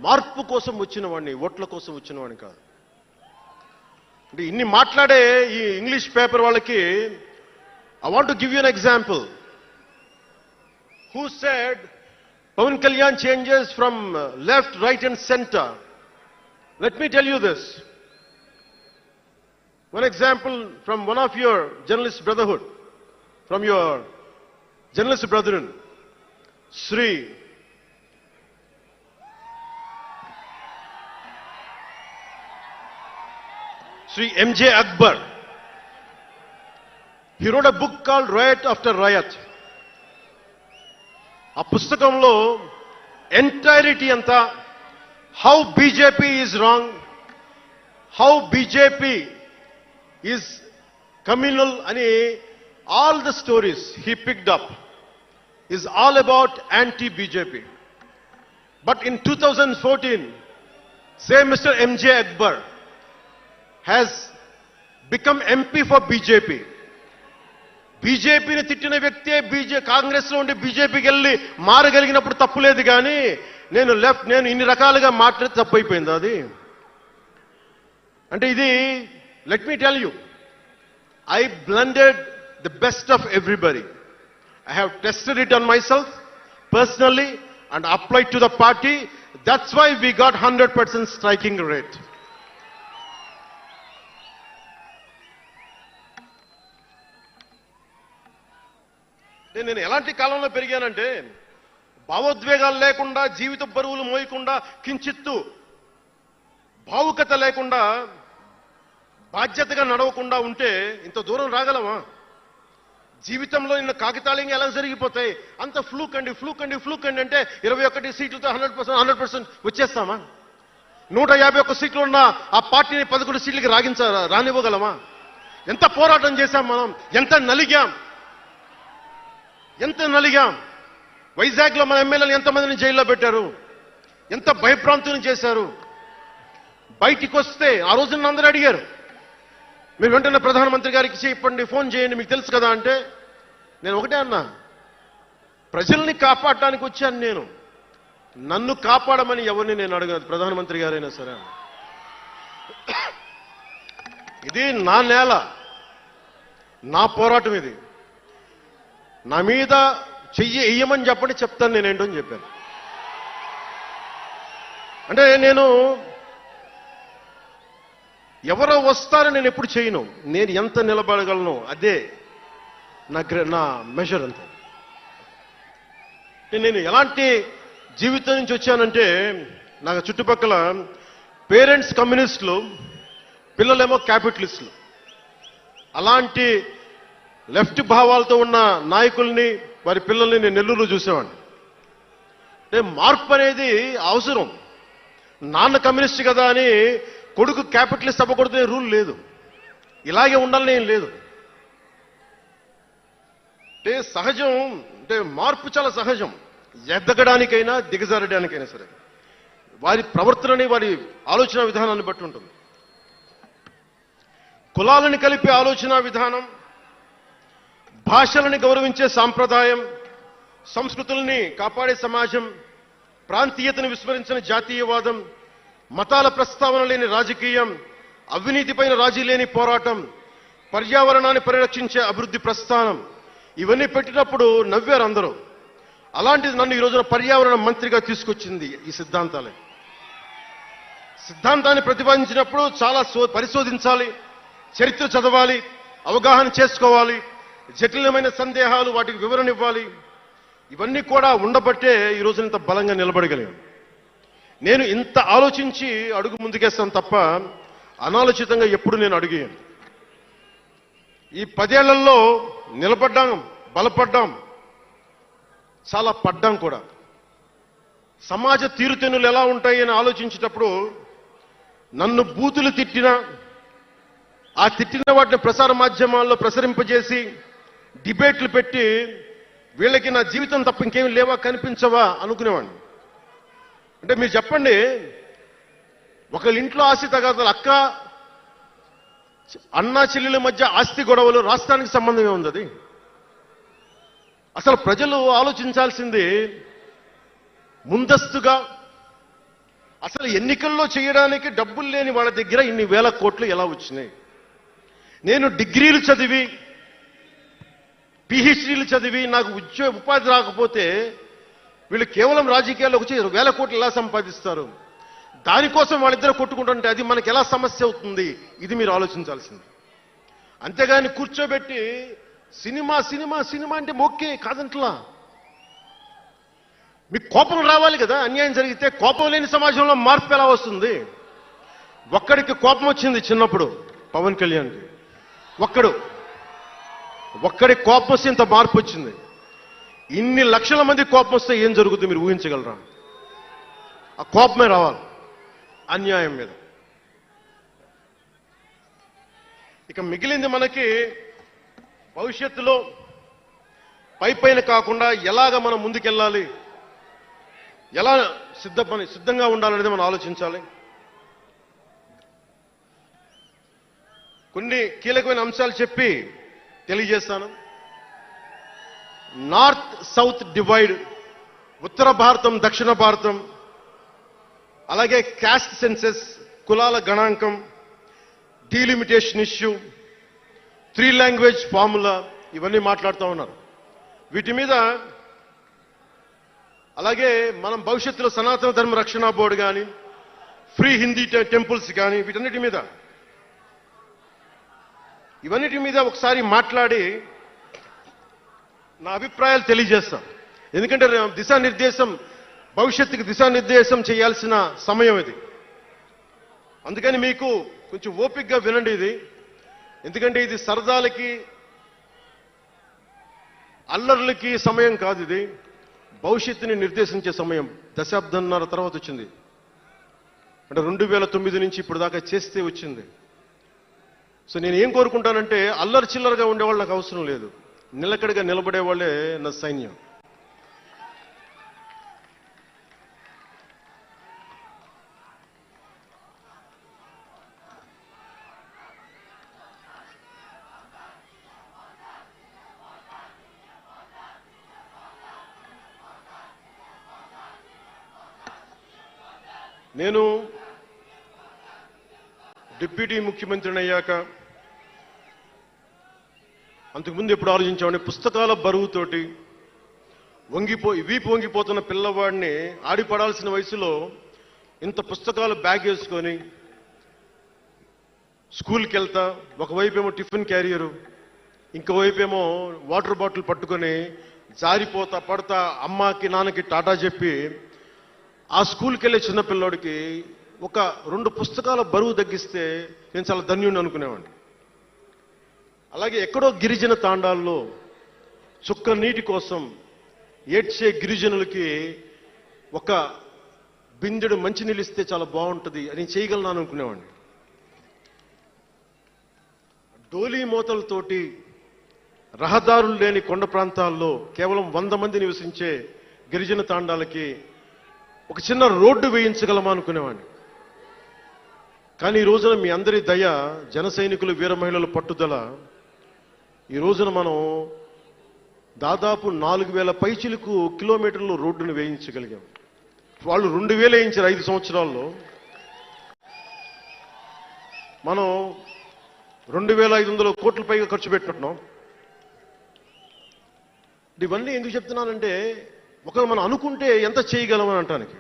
మార్పు కోసం వచ్చిన వాడిని, ఓట్ల కోసం వచ్చిన వాడిని కాదు. అంటే ఇన్ని మాట్లాడే ఈ ఇంగ్లీష్ పేపర్ వాళ్ళకి I want to give you an example. Who said Pawan Kalyan changes from left, right and center? Let me tell you this. One example from one of your journalist brotherhood, from your journalist brethren, Sri M.J. Akbar. He wrote a book called Riot After Riot. ఆ పుస్తకంలో entirety అంతా how BJP is wrong, how BJP is communal అని all the stories he picked up is all about anti BJP. But in 2014, same Mr. M.J. Akbar has become MP for BJP. బీజేపీని తిట్టిన వ్యక్తే కాంగ్రెస్ లో ఉండి బీజేపీకి వెళ్ళి మారగలిగినప్పుడు తప్పు లేదు, కానీ నేను ఇన్ని రకాలుగా మాట్లాడితే తప్పు అయిపోయింది అది. అంటే ఇది, let me tell you, I blended the best of everybody. I have tested it on myself personally and applied to the party. That's why we got 100% striking rate. నేను ఎలాంటి కాలంలో పెరిగానంటే, భావోద్వేగాలు లేకుండా, జీవిత బరువులు మోయకుండా, కించిత్తు భావుకత లేకుండా, బాధ్యతగా నడవకుండా ఉంటే ఇంత దూరం రాగలమా? జీవితంలో నిన్న కాగితాళంగా ఎలా జరిగిపోతాయి? అంత ఫ్లూక్ అండి అంటే 21 సీట్లతో 100% వచ్చేస్తామా? 151 సీట్లు ఉన్న ఆ పార్టీని 11 సీట్లకి రానివ్వగలమా? ఎంత పోరాటం చేశాం మనం, ఎంత నలిగాం. వైజాగ్లో మన ఎమ్మెల్యేలు ఎంతమందిని జైల్లో పెట్టారు, ఎంత భయభ్రాంతులను చేశారు. బయటికి వస్తే ఆ రోజు అందరూ అడిగారు, మీరు వెంటనే ప్రధానమంత్రి గారికి చెప్పండి, ఫోన్ చేయండి, మీకు తెలుసు కదా అంటే, నేను ఒకటే అన్నా, ప్రజల్ని కాపాడటానికి వచ్చాను నేను, నన్ను కాపాడమని ఎవరిని నేను అడగదు, ప్రధానమంత్రి గారైనా సరే. ఇది నా నేల, నా పోరాటం ఇది. నా మీద చెయ్యి వెయ్యమని చెప్పండి, చెప్తాను నేనేంటో అని చెప్పాను. అంటే నేను ఎవరో వస్తారని నేను ఎప్పుడు చేయను, నేను ఎంత నిలబడగలను అదే నా మెజర్ అంతే. నేను ఎలాంటి జీవితం నుంచి వచ్చానంటే, నాకు చుట్టుపక్కల పేరెంట్స్ కమ్యూనిస్టులు, పిల్లలేమో క్యాపిటలిస్టులు. అలాంటి లెఫ్ట్ భావాలతో ఉన్న నాయకుల్ని, వారి పిల్లల్ని నేను నెల్లూరులో చూసేవాడిని. అంటే మార్పు అనేది అవసరం. నాన్న కమ్యూనిస్ట్ కదా అని కొడుకు క్యాపిటలిస్ట్ అవ్వకూడదనే రూల్ లేదు, ఇలాగే ఉండాలని ఏం లేదు. అంటే సహజం, అంటే మార్పు చాలా సహజం, ఎదగడానికైనా దిగజారడానికైనా సరే. వారి ప్రవర్తనని, వారి ఆలోచన విధానాన్ని బట్టి ఉంటుంది. కులాలను కలిపే ఆలోచన విధానం, భాషలని గౌరవించే సాంప్రదాయం, సంస్కృతుల్ని కాపాడే సమాజం, ప్రాంతీయతను విస్మరించిన జాతీయవాదం, మతాల ప్రస్తావన లేని రాజకీయం, అవినీతిపైన రాజీ లేని పోరాటం, పర్యావరణాన్ని పరిరక్షించే అభివృద్ధి ప్రస్థానం, ఇవన్నీ పెట్టినప్పుడు నవ్వారు అందరూ. అలాంటిది నన్ను ఈ రోజున పర్యావరణ మంత్రిగా తీసుకొచ్చింది ఈ సిద్ధాంతాలే. సిద్ధాంతాన్ని ప్రతిపాదించినప్పుడు చాలా పరిశోధించాలి, చరిత్ర చదవాలి, అవగాహన చేసుకోవాలి, జటిలమైన సందేహాలు వాటికి వివరణ ఇవ్వాలి. ఇవన్నీ కూడా ఉండబట్టే ఈ రోజున ఇంత బలంగా నిలబడగలిగాం. నేను ఇంత ఆలోచించి అడుగు ముందుకేస్తాను తప్ప అనాలోచితంగా ఎప్పుడు నేను అడిగాను. ఈ 10 ఏళ్లలో నిలబడ్డాం, బలపడ్డాం, చాలా పడ్డాం కూడా. సమాజ తీరుతెన్నులు ఎలా ఉంటాయి అని ఆలోచించేటప్పుడు నన్ను బూతులు తిట్టినా, ఆ తిట్టిన వాటిని ప్రసార మాధ్యమాల్లో ప్రసరింపజేసి డిబేట్లు పెట్టి, వీళ్ళకి నా జీవితం తప్ప ఇంకేమి లేవా, కనిపించవా అనుకునేవాడిని. అంటే మీరు చెప్పండి, ఒకళ్ళ ఇంట్లో ఆస్తి తగాదాలు, అన్నా చెల్లెల మధ్య ఆస్తి గొడవలు, రాష్ట్రానికి సంబంధం ఏముంది? అది అసలు ప్రజలు ఆలోచించాల్సింది ముందస్తుగా. అసలు ఎన్నికల్లో చేయడానికి డబ్బులు లేని వాళ్ళ దగ్గర ఇన్ని వేల కోట్లు ఎలా వచ్చినాయి? నేను డిగ్రీలు చదివి, పిహెచ్డీలు చదివి, నాకు ఉపాధి రాకపోతే వీళ్ళు కేవలం రాజకీయాల్లోకి వచ్చి వేల కోట్లు ఎలా సంపాదిస్తారు? దానికోసం వాళ్ళిద్దరూ కొట్టుకుంటుంటే అది మనకి ఎలా సమస్య అవుతుంది? ఇది మీరు ఆలోచించాల్సింది. అంతేగాని కూర్చోబెట్టి సినిమా సినిమా సినిమా అంటే ఓకే కాదంట్లా. మీకు కోపం రావాలి కదా, అన్యాయం జరిగితే. కోపం లేని సమాజంలో మార్పు ఎలా వస్తుంది? ఒక్కడికి కోపం వచ్చింది చిన్నప్పుడు, పవన్ కళ్యాణ్కి. ఒక్కడి కోపం వస్తే ఇంత మార్పు వచ్చింది. ఇన్ని లక్షల మంది కోపం వస్తే ఏం జరుగుతుంది మీరు ఊహించగలరా? ఆ కోపమే రావాలి అన్యాయం మీద. ఇక మిగిలింది మనకి భవిష్యత్తులో పైపైన కాకుండా ఎలాగ మనం ముందుకెళ్ళాలి, ఎలా సిద్ధంగా ఉండాలనేది మనం ఆలోచించాలి. కొన్ని కీలకమైన అంశాలు చెప్పి తెలియజేస్తాను. నార్త్ సౌత్ డివైడ్, ఉత్తర భారతం దక్షిణ భారతం, అలాగే క్యాస్ట్ సెన్సెస్, కులాల గణాంకం, డీలిమిటేషన్ ఇష్యూ, 3 లాంగ్వేజ్ ఫార్ములా, ఇవన్నీ మాట్లాడుతూ ఉన్నారు. వీటి మీద అలాగే మనం భవిష్యత్తులో సనాతన ధర్మ రక్షణ బోర్డు కానీ, ఫ్రీ హిందీ టెంపుల్స్ కానీ, వీటన్నిటి మీద ఒకసారి మాట్లాడి నా అభిప్రాయాలు తెలియజేస్తాం. ఎందుకంటే దిశానిర్దేశం, భవిష్యత్తుకి దిశానిర్దేశం చేయాల్సిన సమయం ఇది. అందుకని మీకు కొంచెం ఓపికగా వినండి ఇది. ఎందుకంటే ఇది సరదాలకి అల్లర్లకి సమయం కాదు, ఇది భవిష్యత్తుని నిర్దేశించే సమయం. దశాబ్దంన్నర తర్వాత వచ్చింది, అంటే 2009 నుంచి ఇప్పుడు దాకా చేస్తే వచ్చింది. సో నేను ఏం కోరుకుంటానంటే, అల్లరి చిల్లరగా ఉండేవాళ్ళు నాకు అవసరం లేదు, నిలకడగా నిలబడేవాళ్లే నా సైన్యం. నేను డిప్యూటీ ముఖ్యమంత్రిని అయ్యాక అంతకుముందు ఎప్పుడు ఆలోచించామంటే, పుస్తకాల బరువుతోటి వీపు వంగిపోతున్న పిల్లవాడిని ఆడిపడాల్సిన వయసులో ఇంత పుస్తకాలు బ్యాగ్ వేసుకొని స్కూల్కి వెళ్తా, ఒకవైపేమో టిఫిన్ క్యారియరు, ఇంకోవైపేమో వాటర్ బాటిల్ పట్టుకొని జారిపోతా పడతా అమ్మకి నాన్నకి టాటా చెప్పి ఆ స్కూల్కి వెళ్ళే చిన్నపిల్లోడికి ఒక 2 పుస్తకాల బరువు తగ్గిస్తే నేను చాలా ధన్యుడిని అనుకునేవాడిని. అలాగే ఎక్కడో గిరిజన తాండాల్లో చుక్క నీటి కోసం ఏడ్చే గిరిజనులకి ఒక బిందెడు మంచినీళ్ళు ఇస్తే చాలా బాగుంటుంది అని చేయగలను అనుకునేవాడిని. డోలీ మోతలతోటి రహదారులు లేని కొండ ప్రాంతాల్లో కేవలం 100 మంది నివసించే గిరిజన తాండాలకి ఒక చిన్న రోడ్డు వేయించగలమా అనుకునేవాడిని. కానీ ఈ రోజున మీ అందరి దయ, జన సైనికులు, వీర మహిళల పట్టుదల, ఈ రోజున మనం దాదాపు 4000 పైచిలకు కిలోమీటర్లు రోడ్డును వేయించగలిగాం. వాళ్ళు 2000 వేయించారు 5 సంవత్సరాల్లో. మనం 2500 కోట్ల పైగా ఖర్చు పెట్టుకుంటున్నాం. ఇవన్నీ ఎందుకు చెప్తున్నానంటే, ఒకవేళ మనం అనుకుంటే ఎంత చేయగలమని అంటానికి.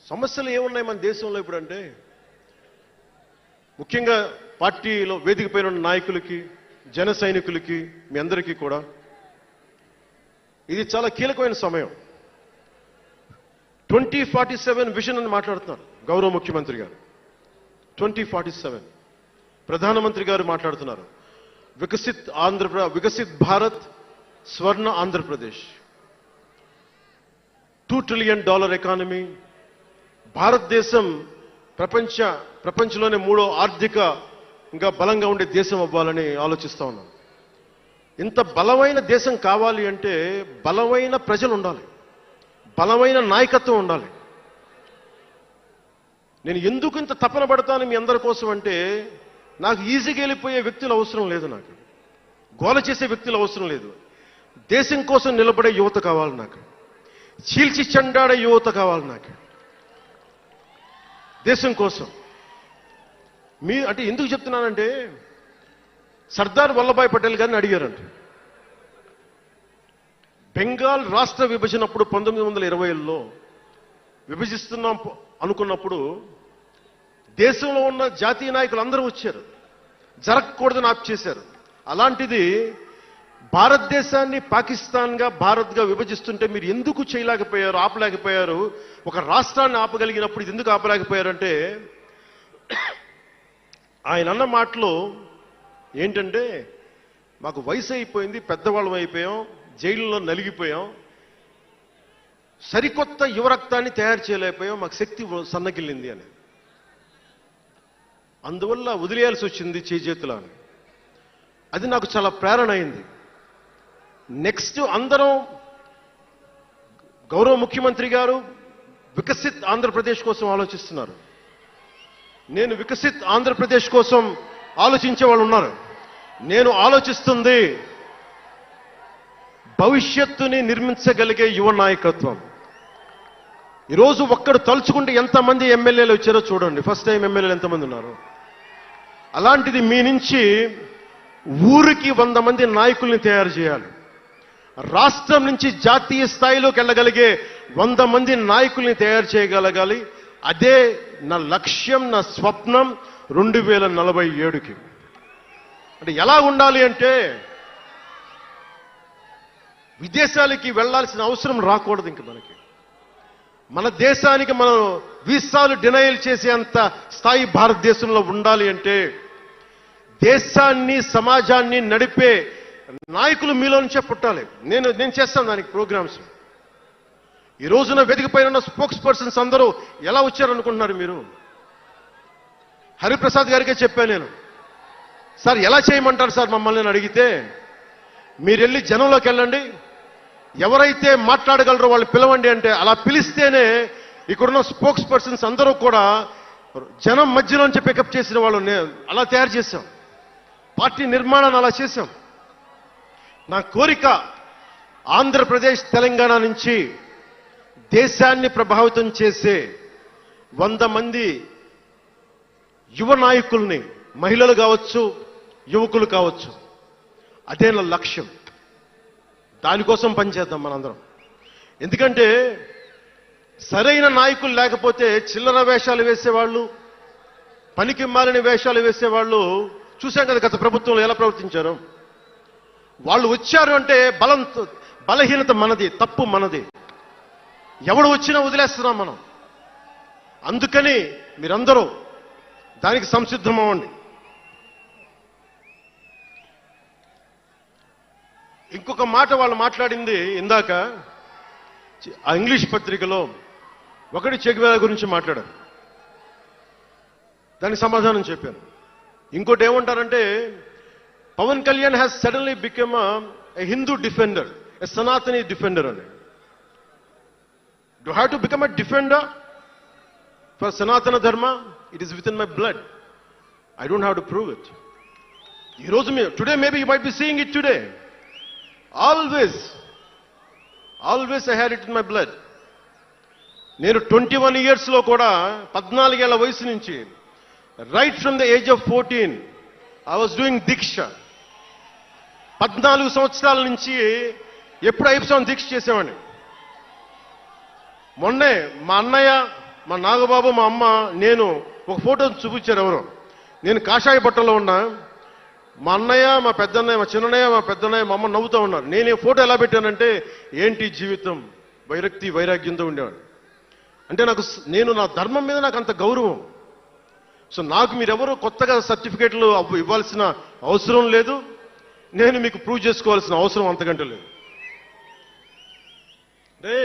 సమస్యలు ఏమున్నాయి మన దేశంలో ఇప్పుడంటే, ముఖ్యంగా పార్టీలో వేదిక పైన ఉన్న నాయకులకి, జన సైనికులకి, మీ అందరికీ కూడా ఇది చాలా కీలకమైన సమయం. 2047 విజన్ అని మాట్లాడుతున్నారు గౌరవ ముఖ్యమంత్రి గారు. 2047 ప్రధానమంత్రి గారు మాట్లాడుతున్నారు. వికసిత్ భారత్, స్వర్ణ ఆంధ్రప్రదేశ్, $2 ట్రిలియన్ ఎకానమీ, భారతదేశం ప్రపంచంలోనే 3వ ఆర్థికంగా బలంగా ఉండే దేశం అవ్వాలని ఆలోచిస్తా ఉన్నాం. ఇంత బలమైన దేశం కావాలి అంటే బలమైన ప్రజలు ఉండాలి, బలమైన నాయకత్వం ఉండాలి. నేను ఎందుకు ఇంత తపన పడతాను మీ అందరి కోసం అంటే, నాకు ఈజీగా వెళ్ళిపోయే వ్యక్తులు అవసరం లేదు, నాకు గోల చేసే వ్యక్తులు అవసరం లేదు. దేశం కోసం నిలబడే యువత కావాలి నాకు, చీల్చి చెండాడే యువత కావాలి నాకు, దేశం కోసం. అంటే ఎందుకు చెప్తున్నానంటే, సర్దార్ వల్లభాయ్ పటేల్ గారిని అడిగారంట. బెంగాల్ రాష్ట్ర విభజన అప్పుడు 1920లో విభజిస్తున్నాం అనుకున్నప్పుడు దేశంలో ఉన్న జాతీయ నాయకులు అందరూ వచ్చారు, జరగకూడదని ఆప్ చేశారు. అలాంటిది భారతదేశాన్ని పాకిస్తాన్గా, భారత్గా విభజిస్తుంటే మీరు ఎందుకు చేయలేకపోయారు, ఆపలేకపోయారు? ఒక రాష్ట్రాన్ని ఆపగలిగినప్పుడు ఇది ఎందుకు ఆపలేకపోయారంటే, ఆయన అన్న మాటలో ఏంటంటే, మాకు వయసు అయిపోయింది, పెద్దవాళ్ళం అయిపోయాం, జైలులో నలిగిపోయాం, సరికొత్త యువరక్తాన్ని తయారు చేయలేకపోయాం, మాకు శక్తి సన్నగిల్లింది అని. అందువల్ల వదిలేయాల్సి వచ్చింది చేతుల అని. అది నాకు చాలా ప్రేరణ అయింది. నెక్స్ట్ అందరం, గౌరవ ముఖ్యమంత్రి గారు వికసిత్ ఆంధ్రప్రదేశ్ కోసం ఆలోచిస్తున్నారు. నేను వికసిత్ ఆంధ్రప్రదేశ్ కోసం ఆలోచించే వాళ్ళు ఉన్నారు. నేను ఆలోచిస్తుంది భవిష్యత్తుని నిర్మించగలిగే యువ నాయకత్వం. ఈరోజు ఒక్కడు తలుచుకుంటే ఎంతమంది ఎమ్మెల్యేలు వచ్చారో చూడండి. ఫస్ట్ టైం ఎమ్మెల్యేలు ఎంతమంది ఉన్నారు. అలాంటిది మీ నుంచి ఊరికి 100 మంది నాయకుల్ని తయారు చేయాలి. రాష్ట్రం నుంచి జాతీయ స్థాయిలోకి వెళ్ళగలిగే 100 మంది నాయకుల్ని తయారు చేయగలగాలి. అదే నా లక్ష్యం, నా స్వప్నం 2047కి. అంటే ఎలా ఉండాలి అంటే విదేశాలకి వెళ్లాల్సిన అవసరం రాకూడదు. ఇంక మన దేశానికి మనం వీసాలు డినైల్ చేసేంత స్థాయి భారతదేశంలో ఉండాలి అంటే దేశాన్ని, సమాజాన్ని నడిపే నాయకులు మీలో నుంచే పుట్టాలి. నేను చేస్తాను దానికి ప్రోగ్రామ్స్. ఈ రోజున వేదిక పైన ఉన్న స్పోక్స్ పర్సన్స్ అందరూ ఎలా వచ్చారనుకుంటున్నారు మీరు? హరిప్రసాద్ గారికే చెప్పాను నేను, సార్ ఎలా చేయమంటారు సార్ మమ్మల్ని అని అడిగితే, మీరు వెళ్ళి జనంలోకి వెళ్ళండి, ఎవరైతే మాట్లాడగలరో వాళ్ళు పిలవండి అంటే అలా పిలిస్తేనే ఇక్కడున్న స్పోక్స్ పర్సన్స్ అందరూ కూడా జనం మధ్యలోంచి పికప్ చేసిన వాళ్ళు. అలా తయారు చేశాం, పార్టీ నిర్మాణాన్ని అలా చేశాం. నా కోరిక ఆంధ్రప్రదేశ్, తెలంగాణ నుంచి దేశాన్ని ప్రభావితం చేసే 100 మంది యువ నాయకుల్ని, మహిళలు కావచ్చు, యువకులు కావచ్చు, అదే నా లక్ష్యం. దానికోసం పనిచేద్దాం మనందరం. ఎందుకంటే సరైన నాయకులు లేకపోతే చిల్లర వేషాలు వేసేవాళ్ళు, పనికి మాలిన వేషాలు వేసేవాళ్ళు చూశాం కదా గత ప్రభుత్వంలో ఎలా ప్రవర్తించారు. వాళ్ళు వచ్చారు అంటే బలహీనత మనది, తప్పు మనది. ఎవడు వచ్చినా వదిలేస్తున్నాం మనం. అందుకని మీరందరూ దానికి సంసిద్ధం అవ్వండి. ఇంకొక మాట వాళ్ళు మాట్లాడింది ఇందాక ఆ ఇంగ్లీష్ పత్రికలో, ఒకటి చెగువేరా గురించి మాట్లాడారు, దానికి సమాధానం చెప్పాను. ఇంకోటి ఏమంటారంటే Pawan Kalyan has suddenly become a Hindu defender, a Sanatani defender అని. Do have to become a defender for Sanatana Dharma? It is within my blood. I don't have to prove it. ఈ రోజు today maybe you might be seeing it today. Always I had it in my blood. నేను 21 years లో కూడా 14 ఏళ్ల వయసు నుంచి, right from the age of 14 I was doing దీక్ష. 14 సంవత్సరాల నుంచి ఎప్పుడు అయ్యప్ప దీక్ష చేసేవాడిని. మొన్నే మా అన్నయ్య, మా నాగబాబు, మా అమ్మ, నేను ఒక ఫోటో చూపించారు ఎవరో. నేను కాషాయ బట్టలో ఉన్నా, మా అన్నయ్య, మా పెద్దన్నయ్య, మా చిన్నయ్య, మా పెద్దన్నయ్య, మా అమ్మ నవ్వుతూ ఉన్నారు. నేను ఈ ఫోటో ఎలా పెట్టానంటే ఏంటి జీవితం, వైరక్తి వైరాగ్యంతో ఉండేవాడు. అంటే నేను నా ధర్మం మీద నాకు అంత గౌరవం. సో నాకు మీరెవరూ కొత్తగా సర్టిఫికేట్లు ఇవ్వాల్సిన అవసరం లేదు, నేను మీకు ప్రూవ్ చేసుకోవాల్సిన అవసరం అంతకంటే లేదు. అంటే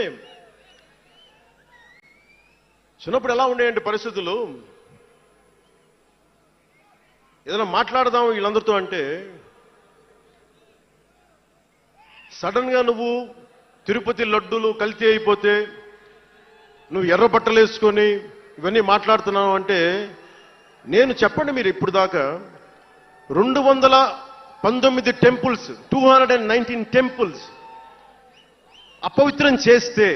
చిన్నప్పుడు ఎలా ఉండేయండి పరిస్థితులు, ఏదైనా మాట్లాడదాం వీళ్ళందరితో అంటే సడన్ గా నువ్వు తిరుపతి లడ్డూలు కల్తీ అయిపోతే నువ్వు ఎర్ర బట్టలు వేసుకొని ఇవన్నీ మాట్లాడుతున్నావు అంటే, నేను చెప్పండి మీరు ఇప్పుడు దాకా 219 టెంపుల్స్, 219 టెంపుల్స్ అపవిత్రం చేస్తే,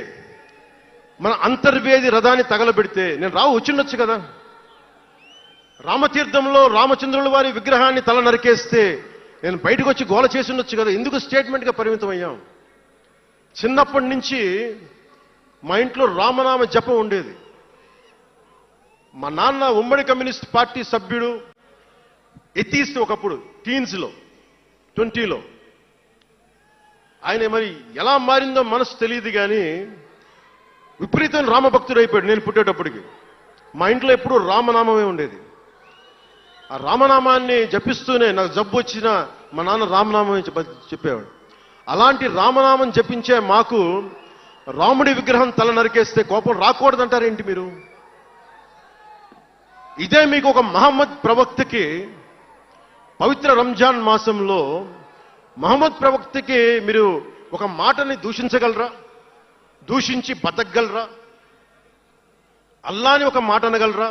మన అంతర్వేది రథాన్ని తగలబెడితే నేను వచ్చిండొచ్చు కదా. రామతీర్థంలో రామచంద్రుల వారి విగ్రహాన్ని తల నరికేస్తే నేను బయటకు వచ్చి గోల చేసి ఉండొచ్చు కదా. ఎందుకు స్టేట్మెంట్గా పరిమితం అయ్యాం? చిన్నప్పటి నుంచి మా ఇంట్లో రామనామ జపం ఉండేది. మా నాన్న ఉమ్మడి కమ్యూనిస్ట్ పార్టీ సభ్యుడు, ఎథీస్ట్ ఒకప్పుడు, టీన్స్లో 20లో. ఆయన మరి ఎలా మారిందో మనసు తెలియదు కానీ విపరీతం రామభక్తుడు అయిపోయాడు. నేను పుట్టేటప్పటికి మా ఇంట్లో ఎప్పుడూ రామనామమే ఉండేది. ఆ రామనామాన్ని జపిస్తూనే నాకు జబ్బు వచ్చినా మా నాన్న రామనామం చెప్పేవాడు. అలాంటి రామనామం జపించే మాకు రాముడి విగ్రహం తల నరికేస్తే కోపం రాకూడదంటారేంటి మీరు? ఇదే మీకు ఒక మహమ్మద్ ప్రవక్తకి పవిత్ర రంజాన్ మాసంలో మహమ్మద్ ప్రవక్తకి మీరు ఒక మాటని దూషించగలరా? దూషించి బతకగలరా? అల్లాని ఒక మాట అనగలరా?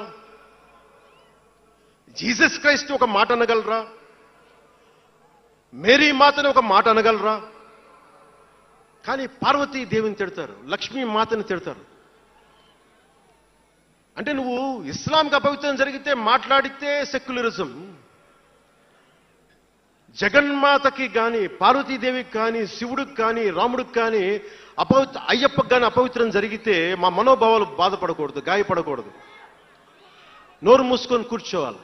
జీసస్ క్రైస్ట్ ఒక మాట అనగలరా? మేరీ మాతని ఒక మాట అనగలరా? కానీ పార్వతీ దేవిని తిడతారు, లక్ష్మీ మాతని తిడతారు. అంటే నువ్వు ఇస్లాంకి అపవిత్రం జరిగితే మాట్లాడితే సెక్యులరిజం, జగన్మాతకి కానీ పార్వతీదేవికి కానీ శివుడికి కానీ రాముడికి కానీ అయ్యప్పకి కానీ అపవిత్రం జరిగితే మా మనోభావాలు బాధపడకూడదు, గాయపడకూడదు, నోరు మూసుకొని కూర్చోవాలి.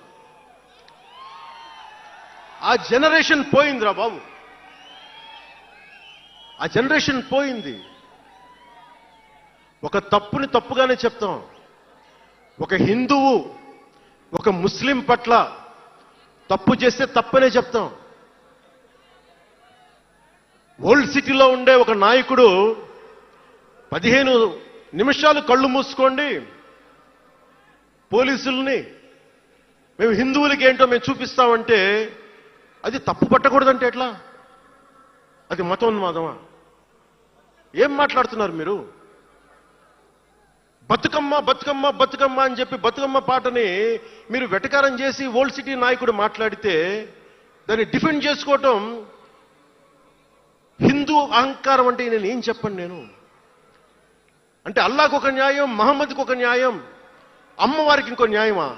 ఆ జనరేషన్ పోయిందిరా బాబు, ఆ జనరేషన్ పోయింది. ఒక తప్పుని తప్పుగానే చెప్తాం. ఒక హిందువు ఒక ముస్లిం పట్ల తప్పు చేస్తే తప్పనే చెప్తాం. ఓల్డ్ సిటీలో ఉండే ఒక నాయకుడు 15 నిమిషాలు కళ్ళు మూసుకోండి, పోలీసుల్ని మేము హిందువులకి ఏంటో మేము చూపిస్తామంటే అది తప్పు పట్టకూడదంటే ఎట్లా? అది మతోన్మాదమా? ఏం మాట్లాడుతున్నారు మీరు? బతుకమ్మ బతుకమ్మ బతుకమ్మ అని చెప్పి బతుకమ్మ పాటని మీరు వెటకారం చేసి ఓల్డ్ సిటీ నాయకుడు మాట్లాడితే దాన్ని డిఫెండ్ చేసుకోవటం హిందూ అహంకారం అంటే నేను ఏం చెప్పండి? నేను అంటే అల్లాహకు ఒక న్యాయం, మహమ్మద్కి ఒక న్యాయం, అమ్మవారికి ఇంకో న్యాయమా?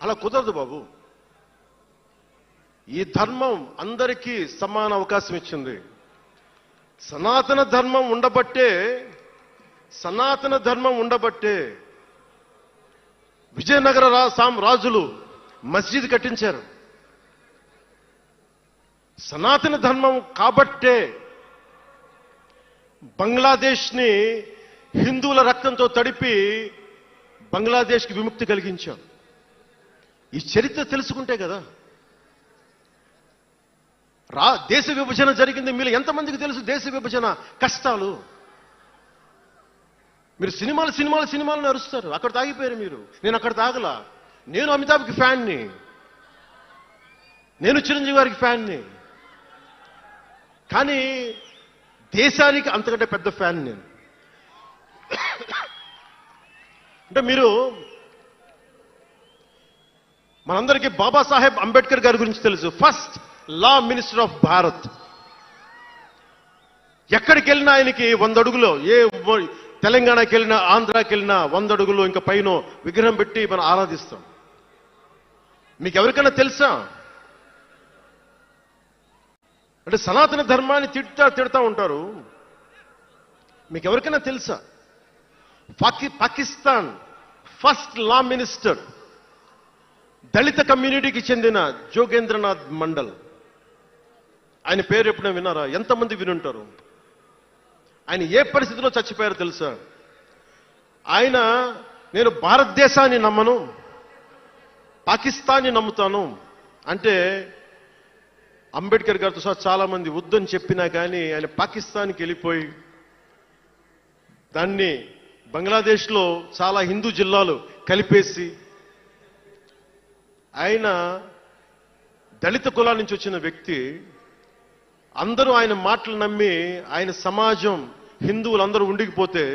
అలా కుదరదు బాబు. ఈ ధర్మం అందరికీ సమాన అవకాశం ఇచ్చింది. సనాతన ధర్మం ఉండబట్టే విజయనగర రాజులు మస్జిద్ కట్టించారు. సనాతన ధర్మం కాబట్టే బంగ్లాదేశ్ని హిందువుల రక్తంతో తడిపి బంగ్లాదేశ్కి విముక్తి కలిగించాం. ఈ చరిత్ర తెలుసుకుంటే కదా. దేశ విభజన జరిగింది. మీరు ఎంతమందికి తెలుసు దేశ విభజన కష్టాలు? మీరు సినిమాలు అరుస్తారు, అక్కడ తాగిపోయారు మీరు. నేను అక్కడ తాగలా. నేను అమితాబ్కి ఫ్యాన్ని, నేను చిరంజీవి గారికి ఫ్యాన్ని, కానీ దేశానికి అంతకంటే పెద్ద ఫ్యాన్ నేను. అంటే మీరు మనందరికీ బాబాసాహెబ్ అంబేద్కర్ గారి గురించి తెలుసు. First law minister of Bharat. ఎక్కడికి వెళ్ళినా ఆయనకి 100 అడుగులో, ఏ తెలంగాణకి వెళ్ళినా ఆంధ్రాకి వెళ్ళినా 100 అడుగులు ఇంకా పైన విగ్రహం పెట్టి మనం ఆరాధిస్తాం. మీకు ఎవరికైనా తెలుసా? అంటే సనాతన ధర్మాన్ని తిడతా ఉంటారు. మీకు ఎవరికైనా తెలుసా? పాకిస్తాన్ ఫస్ట్ లా మినిస్టర్ దళిత కమ్యూనిటీకి చెందిన జోగేంద్రనాథ్ మండల్. ఆయన పేరు ఎప్పుడైనా విన్నారా? ఎంతమంది వినుంటారు? ఆయన ఏ పరిస్థితిలో చచ్చిపోయారో తెలుసా? ఆయన నేను భారతదేశాన్ని నమ్మను, పాకిస్తాన్ని నమ్ముతాను అంటే అంబేద్కర్ గారితో సహా చాలా మంది వద్దని చెప్పినా కానీ ఆయన పాకిస్తాన్కి వెళ్ళిపోయి దాన్ని బంగ్లాదేశ్లో చాలా హిందూ జిల్లాలు కలిపేసి ఆయన దళిత కులాల నుంచి వచ్చిన వ్యక్తి. అందరూ ఆయన మాటలు నమ్మి ఆయన సమాజం హిందువులందరూ ఉండిపోతే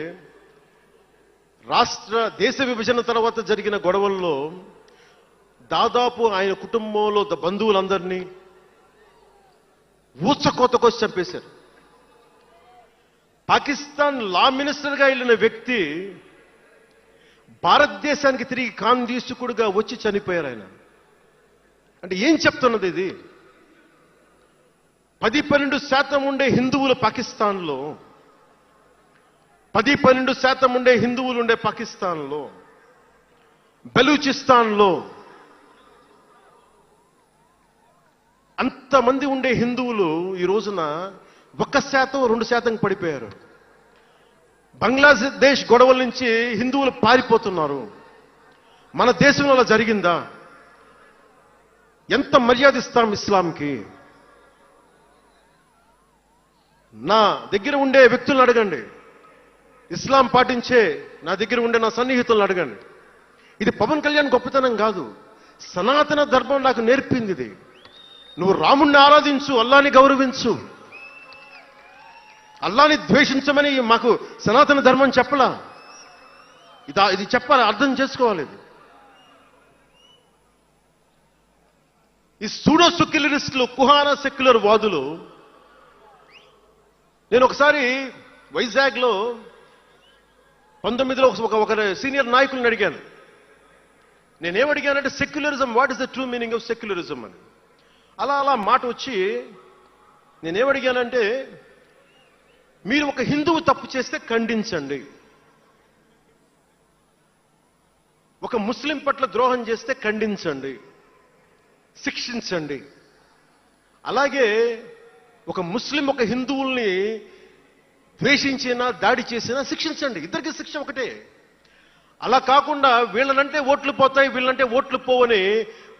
దేశ విభజన తర్వాత జరిగిన గొడవల్లో దాదాపు ఆయన కుటుంబంలో బంధువులందరినీ ఊచకోతకొచ్చి చంపేశారు. పాకిస్తాన్ లా మినిస్టర్గా వెళ్ళిన వ్యక్తి భారతదేశానికి తిరిగి కాందీసుకుడుగా వచ్చి చనిపోయారు ఆయన. అంటే ఏం చెప్తున్నది ఇది? 10-12% ఉండే హిందువులు పాకిస్తాన్లో, 10-12% ఉండే హిందువులు ఉండే పాకిస్తాన్లో, బలూచిస్తాన్లో అంతమంది ఉండే హిందువులు ఈ రోజున 1%-2% పడిపోయారు. బంగ్లాదేశ్ గొడవల నుంచి హిందువులు పారిపోతున్నారు. మన దేశంలో అలా జరిగిందా? ఎంత మర్యాద ఇస్తాం ఇస్లాంకి? నా దగ్గర ఉండే వ్యక్తులను అడగండి, ఇస్లాం పాటించే నా దగ్గర ఉండే నా సన్నిహితులను అడగండి. ఇది పవన్ కళ్యాణ్ గొప్పతనం కాదు, సనాతన ధర్మం నాకు నేర్పింది ఇది. నువ్వు రాముణ్ణి ఆరాధించు, అల్లాని గౌరవించు, అల్లాని ద్వేషించమని మాకు సనాతన ధర్మం చెప్పలా. ఇది చెప్పాలి, అర్థం చేసుకోవాలి. ఇది ఈ సూడో సెక్యులరిస్టులు, కుహానా సెక్యులర్ వాదులు. నేను ఒకసారి వైజాగ్లో 19లో ఒక సీనియర్ నాయకులను అడిగాను. నేనేమడిగానంటే, secularism, what is the true meaning of secularism అని. అలా మాట వచ్చి నేనేమడిగానంటే, మీరు ఒక హిందువు తప్పు చేస్తే ఖండించండి, ఒక ముస్లిం పట్ల ద్రోహం చేస్తే ఖండించండి, శిక్షించండి. అలాగే ఒక ముస్లిం ఒక హిందువుల్ని ద్వేషించినా దాడి చేసినా శిక్షించండి. ఇద్దరికి శిక్ష ఒకటే. అలా కాకుండా వీళ్ళనంటే ఓట్లు పోతాయి, వీళ్ళంటే ఓట్లు పోవని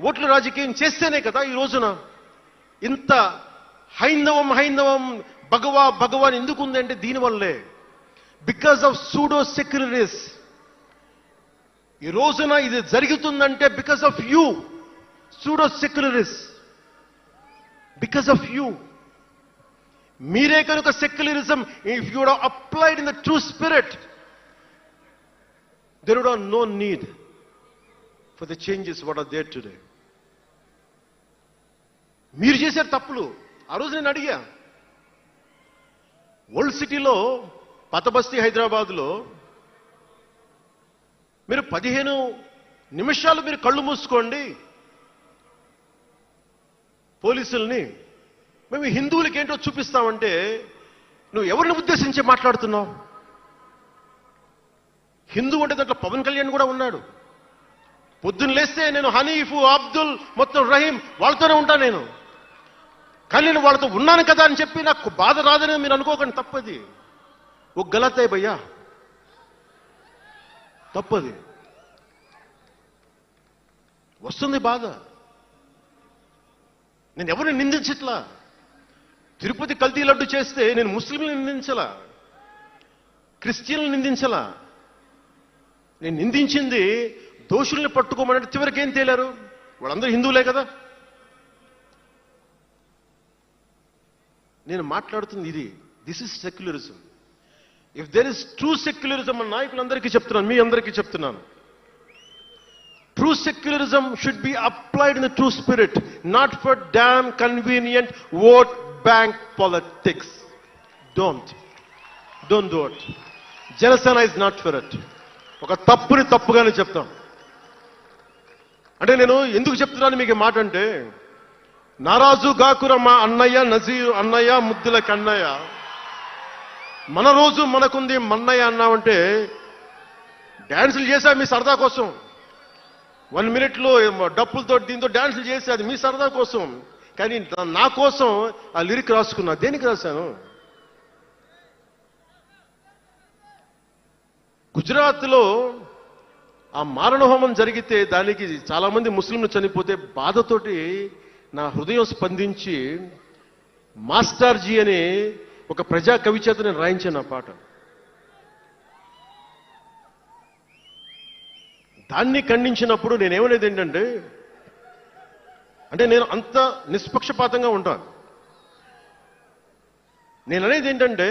ఓట్లు రాజకీయం చేస్తేనే కదా ఈ రోజున ఇంత హైందవం భగవాన్ ఎందుకు ఉందంటే దీనివల్లే. Because of pseudo secularists. ఈ రోజున ఇది జరుగుతుందంటే because of you pseudo secularists, because of you. మీరే కనుక secularism, if you would applied in the true spirit, there would have no need for the changes what are there today. మీరు చేశారు తప్పులు. ఆ రోజు నేను అడిగా, ఓల్డ్ సిటీలో పతబస్తీ హైదరాబాద్లో మీరు 15 నిమిషాలు మీరు కళ్ళు మూసుకోండి పోలీసుల్ని, మేము హిందువులకి ఏంటో చూపిస్తామంటే నువ్వు ఎవరిని ఉద్దేశించి మాట్లాడుతున్నావు? హిందూ అంటే దాంట్లో పవన్ కళ్యాణ్ కూడా ఉన్నాడు. పొద్దున్న లేస్తే నేను హనీఫు, అబ్దుల్, మొత్తం రహీం వాళ్ళతోనే ఉంటాను నేను. కానీ నేను వాళ్ళతో ఉన్నాను కదా అని చెప్పి నాకు బాధ రాదని మీరు అనుకోకండి, తప్పది. ఓ గలత్ హై భయ్యా, తప్పది. వస్తుంది బాధ. నేను ఎవరిని నిందించట్లా. తిరుపతి కల్తీ లడ్డు చేస్తే నేను ముస్లింలను నిందించలా, క్రిస్టియన్లను నిందించలా. నేను నిందించింది దోషుల్ని పట్టుకోమనంటే చివరికి ఏం తేలారు? వాళ్ళందరూ హిందువులే కదా. నేను మాట్లాడుతుంది ఇది. This is secularism. If there is true secularism అని నాయకులందరికీ చెప్తున్నాను, మీ అందరికీ చెప్తున్నాను. True secularism should be applied in the true spirit, not for damn convenient vote bank politics. Don't do it. Janasena is not for it. ఒక తప్పుని తప్పుగానే చెప్తాం. అంటే నేను ఎందుకు చెప్తున్నాను మీకు మాట అంటే, నారాజు గాకుర మా అన్నయ్య నజీర్ అన్నయ్య ముద్దుల కన్నయ్య, మన రోజు మనకుంది మన్నయ్య అన్నామంటే డాన్సులు చేశా మీ సరదా కోసం. 1 minute డప్పులతో దీంతో డాన్సులు చేసి అది మీ సరదా కోసం. కానీ నా కోసం ఆ లిరిక్ రాసుకున్నా. దేనికి రాశాను? గుజరాత్లో ఆ మారణహోమం జరిగితే దానికి చాలా మంది ముస్లింలు చనిపోతే బాధతోటి నా హృదయం స్పందించి మాస్టర్జీ అనే ఒక ప్రజా కవి చేత నేను రాయించాను ఆ పాట. దాన్ని ఖండించినప్పుడు నేనేమనేది ఏంటంటే, అంటే నేను అంత నిష్పక్షపాతంగా ఉంటాను. నేననేది ఏంటంటే,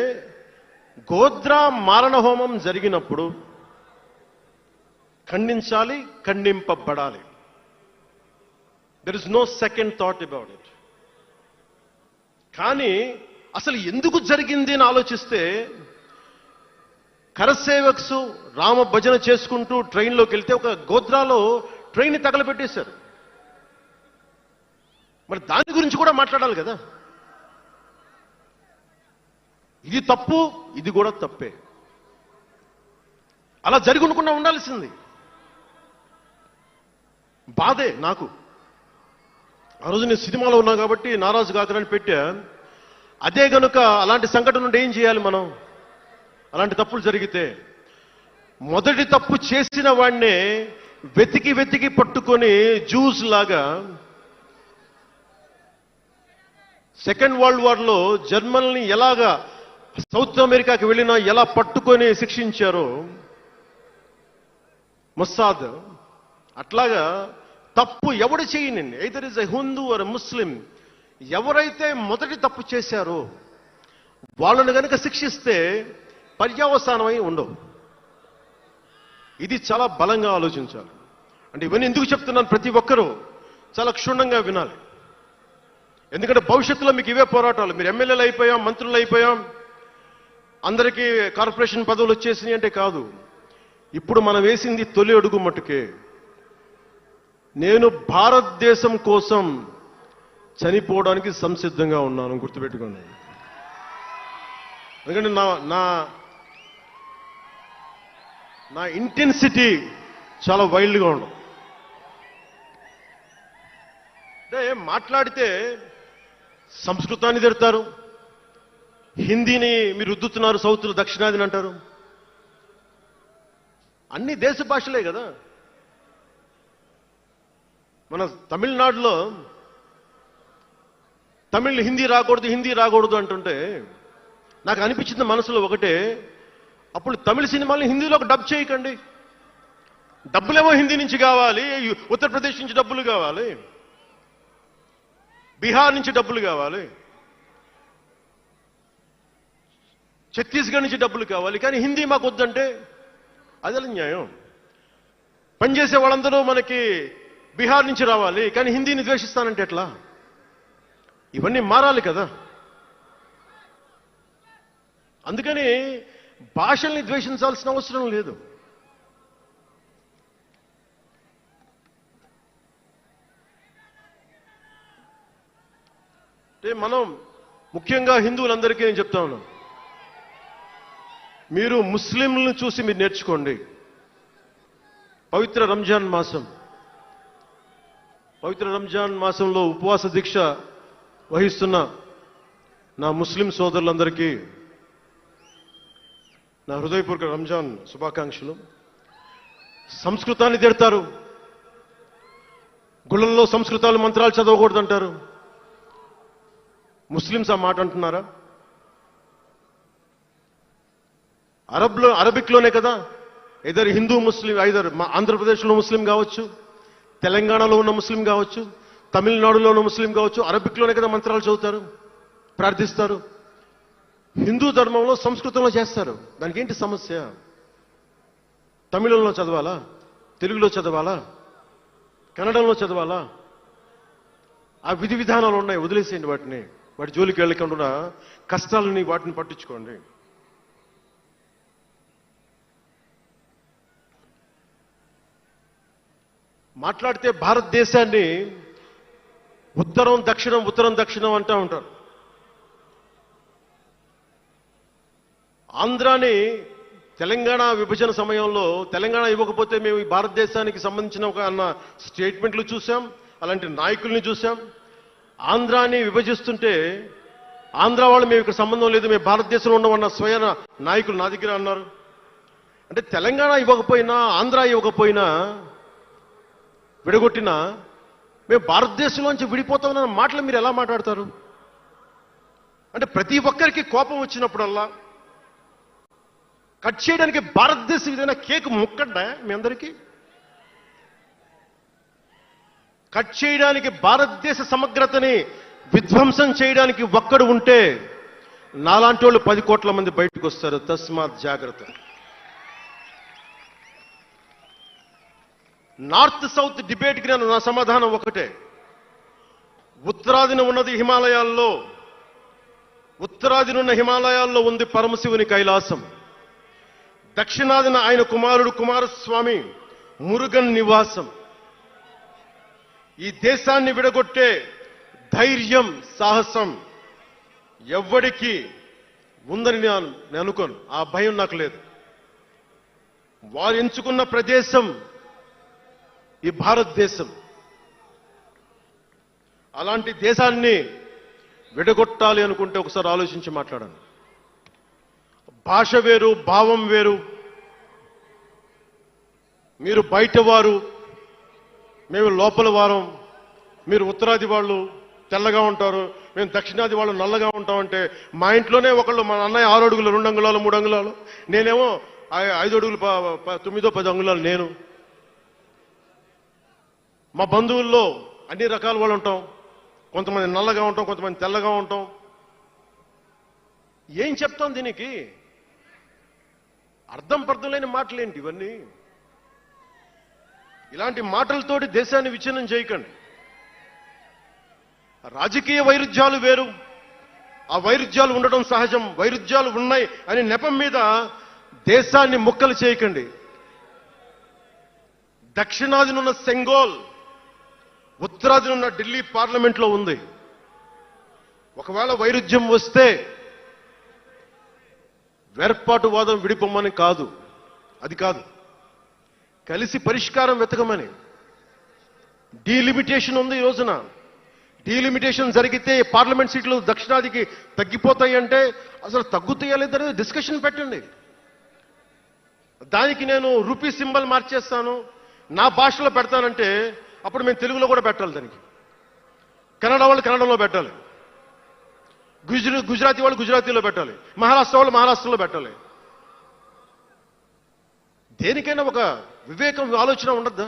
గోద్రా మారణహోమం జరిగినప్పుడు ఖండించాలి, ఖండింపబడాలి. There is no second thought about it. కానీ అసలు ఎందుకు జరిగింది అని ఆలోచిస్తే, కరసేవక్స్ రామ భజన చేసుకుంటూ ట్రైన్లోకి వెళ్తే ఒక గోద్రాలో ట్రైన్ని తగలబెట్టేశారు. మరి దాని గురించి కూడా మాట్లాడాలి కదా. ఇది తప్పు, ఇది కూడా తప్పే. అలా జరిగి ఉండకుండా ఉండాల్సింది. బాధే నాకు. ఆ రోజు నేను సినిమాలో ఉన్నా కాబట్టి నారాజు గాకరని పెట్టా. అదే గనుక అలాంటి సంఘటన నుండి ఏం చేయాలి మనం? అలాంటి తప్పులు జరిగితే మొదటి తప్పు చేసిన వాడినే వెతికి వెతికి పట్టుకొని జ్యూస్ లాగా సెకండ్ వరల్డ్ వార్లో జర్మనీని ఎలాగా సౌత్ అమెరికాకి వెళ్ళినా ఎలా పట్టుకొని శిక్షించారో మొస్సాద్, అట్లాగా తప్పు ఎవడు చేయనండి, either is a Hindu or Muslim, ఎవరైతే మొదటి తప్పు చేశారో వాళ్ళని కనుక శిక్షిస్తే పర్యవసానమై ఉండవు. ఇది చాలా బలంగా ఆలోచించాలి. అంటే ఇవన్నీ ఎందుకు చెప్తున్నాను, ప్రతి ఒక్కరూ చాలా క్షుణ్ణంగా వినాలి. ఎందుకంటే భవిష్యత్తులో మీకు ఇవే పోరాటాలు. మీరు ఎమ్మెల్యేలు అయిపోయాం, మంత్రులు అయిపోయాం, అందరికీ కార్పొరేషన్ పదవులు వచ్చేసినాయి అంటే కాదు. ఇప్పుడు మనం వేసింది తొలి అడుగు మట్టుకే. నేను భారతదేశం కోసం చనిపోవడానికి సంసిద్ధంగా ఉన్నాను, గుర్తుపెట్టుకోండి. ఎందుకంటే నా ఇంటెన్సిటీ చాలా వైల్డ్గా ఉండదు. అంటే మాట్లాడితే సంస్కృతాన్ని తిడతారు, హిందీని మీరు రుద్దుతున్నారు, సౌత్లో దక్షిణాదిని అంటారు. అన్ని దేశ భాషలే కదా. మన తమిళనాడులో తమిళ్ హిందీ రాకూడదు అంటుంటే నాకు అనిపించింది మనసులో ఒకటే, అప్పుడు తమిళ సినిమాల్ని హిందీలోకి డబ్ చేయకండి. డబ్బులేమో హిందీ నుంచి కావాలి, ఉత్తరప్రదేశ్ నుంచి డబ్బులు కావాలి, బీహార్ నుంచి డబ్బులు కావాలి, ఛత్తీస్గఢ్ నుంచి డబ్బులు కావాలి, కానీ హిందీ మాకు వద్దంటే అదే న్యాయం. పనిచేసే వాళ్ళందరూ మనకి బీహార్ నుంచి రావాలి, కానీ హిందీని ద్వేషిస్తానంటే ఎట్లా? ఇవన్నీ మారాలి కదా. అందుకని భాషల్ని ద్వేషించాల్సిన అవసరం లేదు. అంటే మనం ముఖ్యంగా హిందువులందరికీ నేను చెప్తా ఉన్నాను, మీరు ముస్లింలను చూసి మీరు నేర్చుకోండి. పవిత్ర రంజాన్ మాసంలో ఉపవాస దీక్ష వహిస్తున్న నా ముస్లిం సోదరులందరికీ నా హృదయపూర్వక రంజాన్ శుభాకాంక్షలు. సంస్కృతాన్ని తిడతారు, గుళ్ళల్లో సంస్కృతాలు మంత్రాలు చదవకూడదంటారు. ముస్లిమ్స్ ఆ మాట అంటున్నారా? అరబిక్లోనే కదా, ఇద్దరు హిందూ ముస్లిం, ఐదర్ ఆంధ్రప్రదేశ్లో ముస్లిం కావచ్చు, తెలంగాణలో ఉన్న ముస్లిం కావచ్చు, తమిళనాడులో ఉన్న ముస్లిం కావచ్చు, అరబిక్లోనే కదా మంత్రాలు చదువుతారు, ప్రార్థిస్తారు. హిందూ ధర్మంలో సంస్కృతంలో చేస్తారు. దానికి ఏంటి సమస్య? తమిళంలో చదవాలా, తెలుగులో చదవాలా, కన్నడంలో చదవాలా? ఆ విధి విధానాలు ఉన్నాయి, వదిలేసేయండి వాటిని. వాటి జోలికి వెళ్ళకుండా కష్టాలని వాటిని పట్టించుకోండి. మాట్లాడితే భారతదేశాన్ని ఉత్తరం దక్షిణం అంటూ ఉంటారు. ఆంధ్రాని తెలంగాణ విభజన సమయంలో తెలంగాణ ఇవ్వకపోతే మేము ఈ భారతదేశానికి సంబంధించిన ఒక అన్న స్టేట్మెంట్లు చూసాం, అలాంటి నాయకుల్ని చూసాం. ఆంధ్రాని విభజిస్తుంటే ఆంధ్ర వాళ్ళు మేము ఇక్కడ సంబంధం లేదు, మేము భారతదేశంలో ఉండమన్న స్వయం నాయకులు నా దగ్గర అన్నారు. అంటే తెలంగాణ ఇవ్వకపోయినా, ఆంధ్ర ఇవ్వకపోయినా, విడగొట్టినా మేము భారతదేశంలోంచి విడిపోతామన్న మాటలు మీరు ఎలా మాట్లాడతారు? అంటే ప్రతి ఒక్కరికి కోపం వచ్చినప్పుడల్లా కట్ చేయడానికి భారతదేశం ఏదైనా కేక్ ముక్కడ్డా మీ అందరికీ? కట్ చేయడానికి, భారతదేశ సమగ్రతని విధ్వంసం చేయడానికి ఒక్కడు ఉంటే నాలాంటి వాళ్ళు 10 కోట్ల మంది బయటకు వస్తారు. తస్మాత్ జాగ్రత్త. నార్త్ సౌత్ డిబేట్కి నా సమాధానం ఒకటే. ఉత్తరాదిన ఉన్నది హిమాలయాల్లో, ఉత్తరాదినున్న హిమాలయాల్లో ఉంది పరమశివుని కైలాసం. దక్షిణాదిన ఆయన కుమారుడు కుమారస్వామి మురుగన్ నివాసం. ఈ దేశాన్ని విడగొట్టే ధైర్యం, సాహసం ఎవ్వడికి ఉందని నేను అనుకోను. ఆ భయం నాకు లేదు. వారు ఎంచుకున్న ప్రదేశం ఈ భారతదేశం. అలాంటి దేశాన్ని విడగొట్టాలి అనుకుంటే ఒకసారి ఆలోచించి మాట్లాడండి. భాష వేరు, భావం వేరు. మీరు బయట వారు, మేము లోపల వారం. మీరు ఉత్తరాది వాళ్ళు తెల్లగా ఉంటారు, మేము దక్షిణాది వాళ్ళు నల్లగా ఉంటామంటే, మా ఇంట్లోనే ఒకళ్ళు, మా అన్నయ్య 6 అడుగులు 2 అంగుళాలు 3 అంగుళాలు, నేనేమో 5 అడుగులు 9-10 అంగుళాలు నేను. మా బంధువుల్లో అన్ని రకాల వాళ్ళు ఉంటాం. కొంతమంది నల్లగా ఉంటాం, కొంతమంది తెల్లగా ఉంటాం. ఏం చెప్తాం దీనికి? అర్థం పర్థం లేని మాటలేంటి ఇవన్నీ? ఇలాంటి మాటలతోటి దేశాన్ని విచ్ఛిన్నం చేయకండి. రాజకీయ వైరుధ్యాలు వేరు, ఆ వైరుధ్యాలు ఉండడం సహజం. వైరుధ్యాలు ఉన్నాయి అనే నెపం మీద దేశాన్ని ముక్కలు చేయకండి. దక్షిణాదినున్న సెంగోల్, ఉత్తరాదినున్న ఢిల్లీ పార్లమెంట్లో ఉంది. ఒకవేళ వైరుధ్యం వస్తే వేర్పాటువాదం విడిపోమని కాదు, అది కాదు, కలిసి పరిష్కారం వెతకమని. డీలిమిటేషన్ ఉంది ఈ రోజున. డీలిమిటేషన్ జరిగితే పార్లమెంట్ సీట్లు దక్షిణాదికి తగ్గిపోతాయి అంటే అసలు తగ్గుతాయా లేదనేది డిస్కషన్ పెట్టండి. దానికి నేను రూపీ సింబల్ మార్చేస్తాను, నా భాషలో పెడతానంటే అప్పుడు మేము తెలుగులో కూడా పెట్టాలి, దానికి కన్నడ వాళ్ళు కన్నడలో పెట్టాలి, గుజరాతీ వాళ్ళు గుజరాతీలో పెట్టాలి, మహారాష్ట్ర వాళ్ళు మహారాష్ట్రలో పెట్టాలి. దేనికైనా ఒక వివేకం, ఆలోచన ఉండద్దా?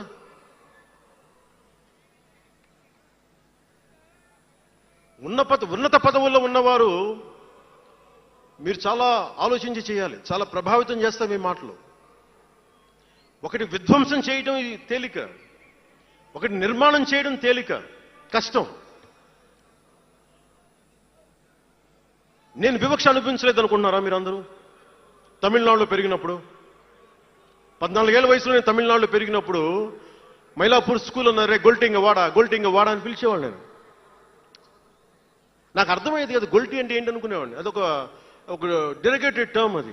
ఉన్నత పదవుల్లో ఉన్నవారు మీరు చాలా ఆలోచించి చేయాలి, చాలా ప్రభావితం చేస్తాయి మీ మాటలు. ఒకటి విధ్వంసం చేయడం తేలిక, ఒకటి నిర్మాణం చేయడం తేలిక, కష్టం. నేను వివక్ష అనిపించలేదు అనుకుంటున్నారా మీరందరూ? తమిళనాడులో పెరిగినప్పుడు 14 ఏళ్ల వయసులో నేను తమిళనాడులో పెరిగినప్పుడు మైలాపూర్ స్కూల్ ఉన్నారే, గొల్టింగ వాడ అని పిలిచేవాడు. నేను నాకు అర్థమయ్యేది కదా గొల్టి అంటే ఏంటి అనుకునేవాడిని. అదొక డెరిగేటెడ్ టర్మ్ అది.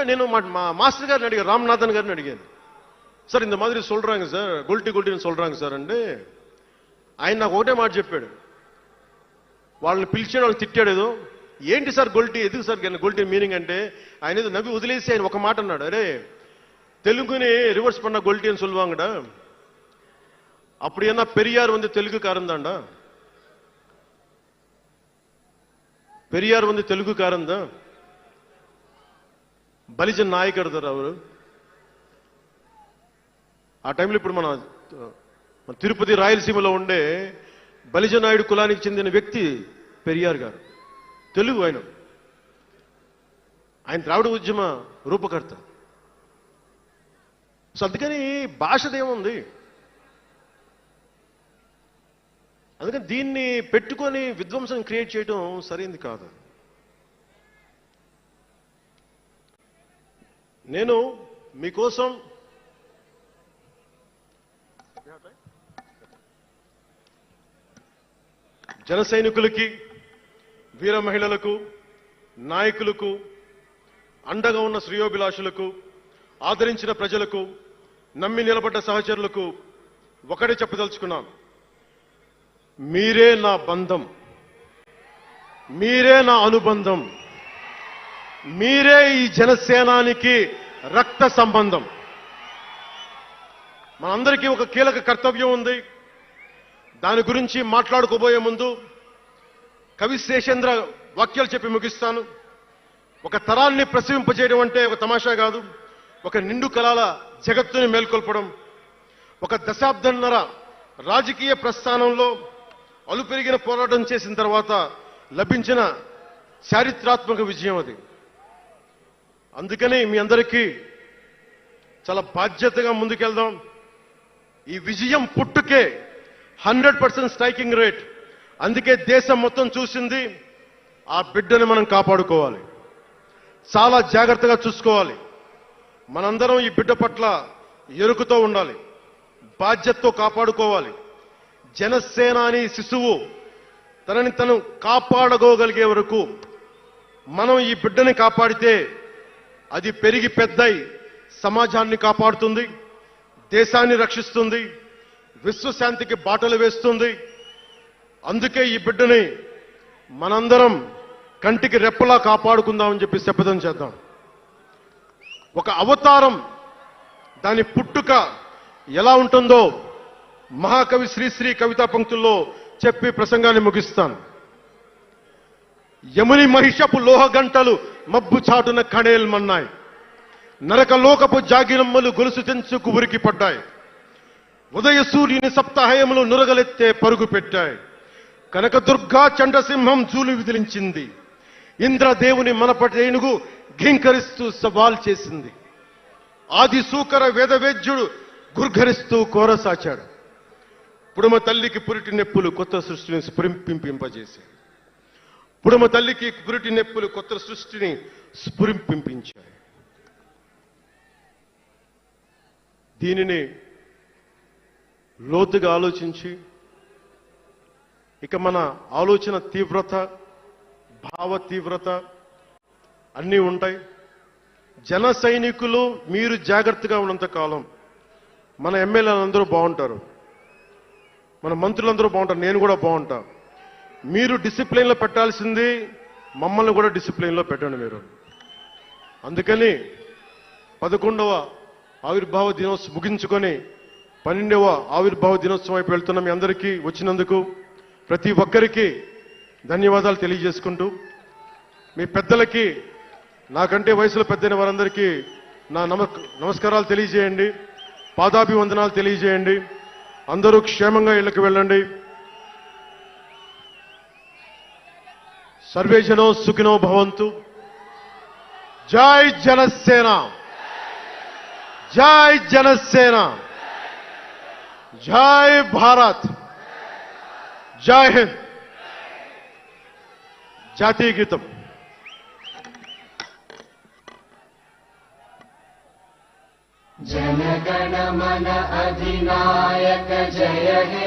నేను మా మాస్టర్ గారిని అడిగాను, రామ్నాథన్ గారిని అడిగాను, సార్ ఇంత మాదిరి சொல்றாங்க సార్, గొల్టిని சொல்றாங்க సార్ అంటే ఆయన నాకు ఒకటే మాట చెప్పాడు. వాళ్ళని పిలిచాడు, వాళ్ళని తిట్టాడు ఏదో. ఏంటి సార్ గొల్టి, ఎందుకు సార్ గొల్టి మీనింగ్ అంటే ఆయన ఏదో నవ్వి వదిలేసి ఆయన ఒక మాట అన్నాడు, అరే తెలుగుని రివర్స్ பண்ண గొల్టి అని சொல்லுவாங்கடா, அப்படி என்ன பெரியார் தெலுங்குக்காரன் தான்டா, பெரியார் తెలుగుకారం தான், బలిజన్ నాయకుడు సార్ అవరు. ఆ టైంలో ఇప్పుడు మన తిరుపతి రాయలసీమలో ఉండే బలిజన్ నాయుడు కులానికి చెందిన వ్యక్తి పెరియార్ గారు, తెలుగు. ఆయన ద్రావిడ ఉద్యమ రూపకర్త. సో అందుకని భాషదేముంది, అందుకని దీన్ని పెట్టుకొని విధ్వంసం క్రియేట్ చేయడం సరైంది కాదు. నేను మీకోసం జన సైనికులకి, వీర మహిళలకు, నాయకులకు, అండగా ఉన్న శ్రేయోభిలాషులకు, ఆదరించిన ప్రజలకు, నమ్మి నిలబడ్డ సహచరులకు ఒకటే చెప్పదలుచుకున్నాం, మీరే నా బంధం, మీరే నా అనుబంధం, మీరే ఈ జనసేనానికి రక్త సంబంధం. మనందరికీ ఒక కీలక కర్తవ్యం ఉంది. దాని గురించి మాట్లాడుకోబోయే ముందు కవి శేషేంద్ర వాక్యాలు చెప్పి ముగిస్తాను. ఒక తరాన్ని ప్రసవింపజేయడం అంటే ఒక తమాషా కాదు, ఒక నిండు కళల జగత్తుని మేల్కొల్పడం. ఒక దశాబ్దన్నర రాజకీయ ప్రస్థానంలో అలుపెరిగిన పోరాటం చేసిన తర్వాత లభించిన చారిత్రాత్మక విజయం అది. అందుకని మీ అందరికీ చాలా బాధ్యతగా ముందుకెళ్దాం. ఈ విజయం పుట్టుకే 100% స్ట్రైకింగ్ రేట్. అందుకే దేశం మొత్తం చూసింది. ఆ బిడ్డని మనం కాపాడుకోవాలి, చాలా జాగ్రత్తగా చూసుకోవాలి. మనందరం ఈ బిడ్డ పట్ల ఎరుకుతో ఉండాలి, బాధ్యతతో కాపాడుకోవాలి. జనసేనాని శిశువు తనని తను కాపాడుకోగలిగే వరకు మనం ఈ బిడ్డని కాపాడితే అది పెరిగి పెద్దై సమాజాన్ని కాపాడుతుంది, దేశాన్ని రక్షిస్తుంది, విశ్వశాంతికి బాటలు వేస్తుంది. అందుకే ఈ బిడ్డని మనందరం కంటికి రెప్పలా కాపాడుకుందామని చెప్పి శపథం చేద్దాం. ఒక అవతారం, దాని పుట్టుక ఎలా ఉంటుందో మహాకవి శ్రీశ్రీ కవితా పంక్తుల్లో చెప్పి ప్రసంగాన్ని ముగిస్తాను. యముని మహిషపు లోహగంటలు మబ్బు చాటున కణేల్మన్నాయి, నరకలోకపు జాగిరమ్మలు గొలుసు తెంచుకు ఉరికి పడ్డాయి, ఉదయ సూర్యుని సప్తాహయములు నురగలెత్తే పరుగు పెట్టాయి, కనకదుర్గా చండసింహం జూలు విదిలించింది, ఇంద్రదేవుని మనపటేనుగు ఘీంకరిస్తూ సవాల్ చేసింది, ఆది సూకర వేదవేద్యుడు గుర్ఘరిస్తూ కోరసాచాడు, పుడమ తల్లికి పురిటి నెప్పులు కొత్త సృష్టిని స్ఫురింపింపజేశాయి. పుడమ తల్లికి పురిటి నెప్పులు కొత్త సృష్టిని స్ఫురింపించాయి. దీనిని లోతుగా ఆలోచించి ఇక మన ఆలోచన తీవ్రత, భావ తీవ్రత అన్నీ ఉంటాయి. జన సైనికులు మీరు జాగ్రత్తగా ఉన్నంత కాలం మన ఎమ్మెల్యేలందరూ బాగుంటారు, మన మంత్రులందరూ బాగుంటారు, నేను కూడా బాగుంటా. మీరు డిసిప్లిన్లో పెట్టాల్సింది మమ్మల్ని కూడా డిసిప్లిన్లో పెట్టండి మీరు. అందుకని 11వ ఆవిర్భావ దినోత్సవం ముగించుకొని 12వ ఆవిర్భావ దినోత్సవం వైపు వెళ్తున్న మీ అందరికీ వచ్చినందుకు ప్రతి ఒక్కరికి ధన్యవాదాలు తెలియజేసుకుంటూ, మీ పెద్దలకి, నాకంటే వయసులో పెద్దైన వారందరికీ నా నమస్కారాలు తెలియజేయండి, పాదాభివందనాలు తెలియజేయండి. అందరూ క్షేమంగా ఇళ్లకు వెళ్ళండి. సర్వే జనో సుఖినో భవంతు. జై జనసేన, జై జనసేన, జై భారత్, జై హింద్. జాతీయ గీతం. जनगण मन अधिनायक जय हे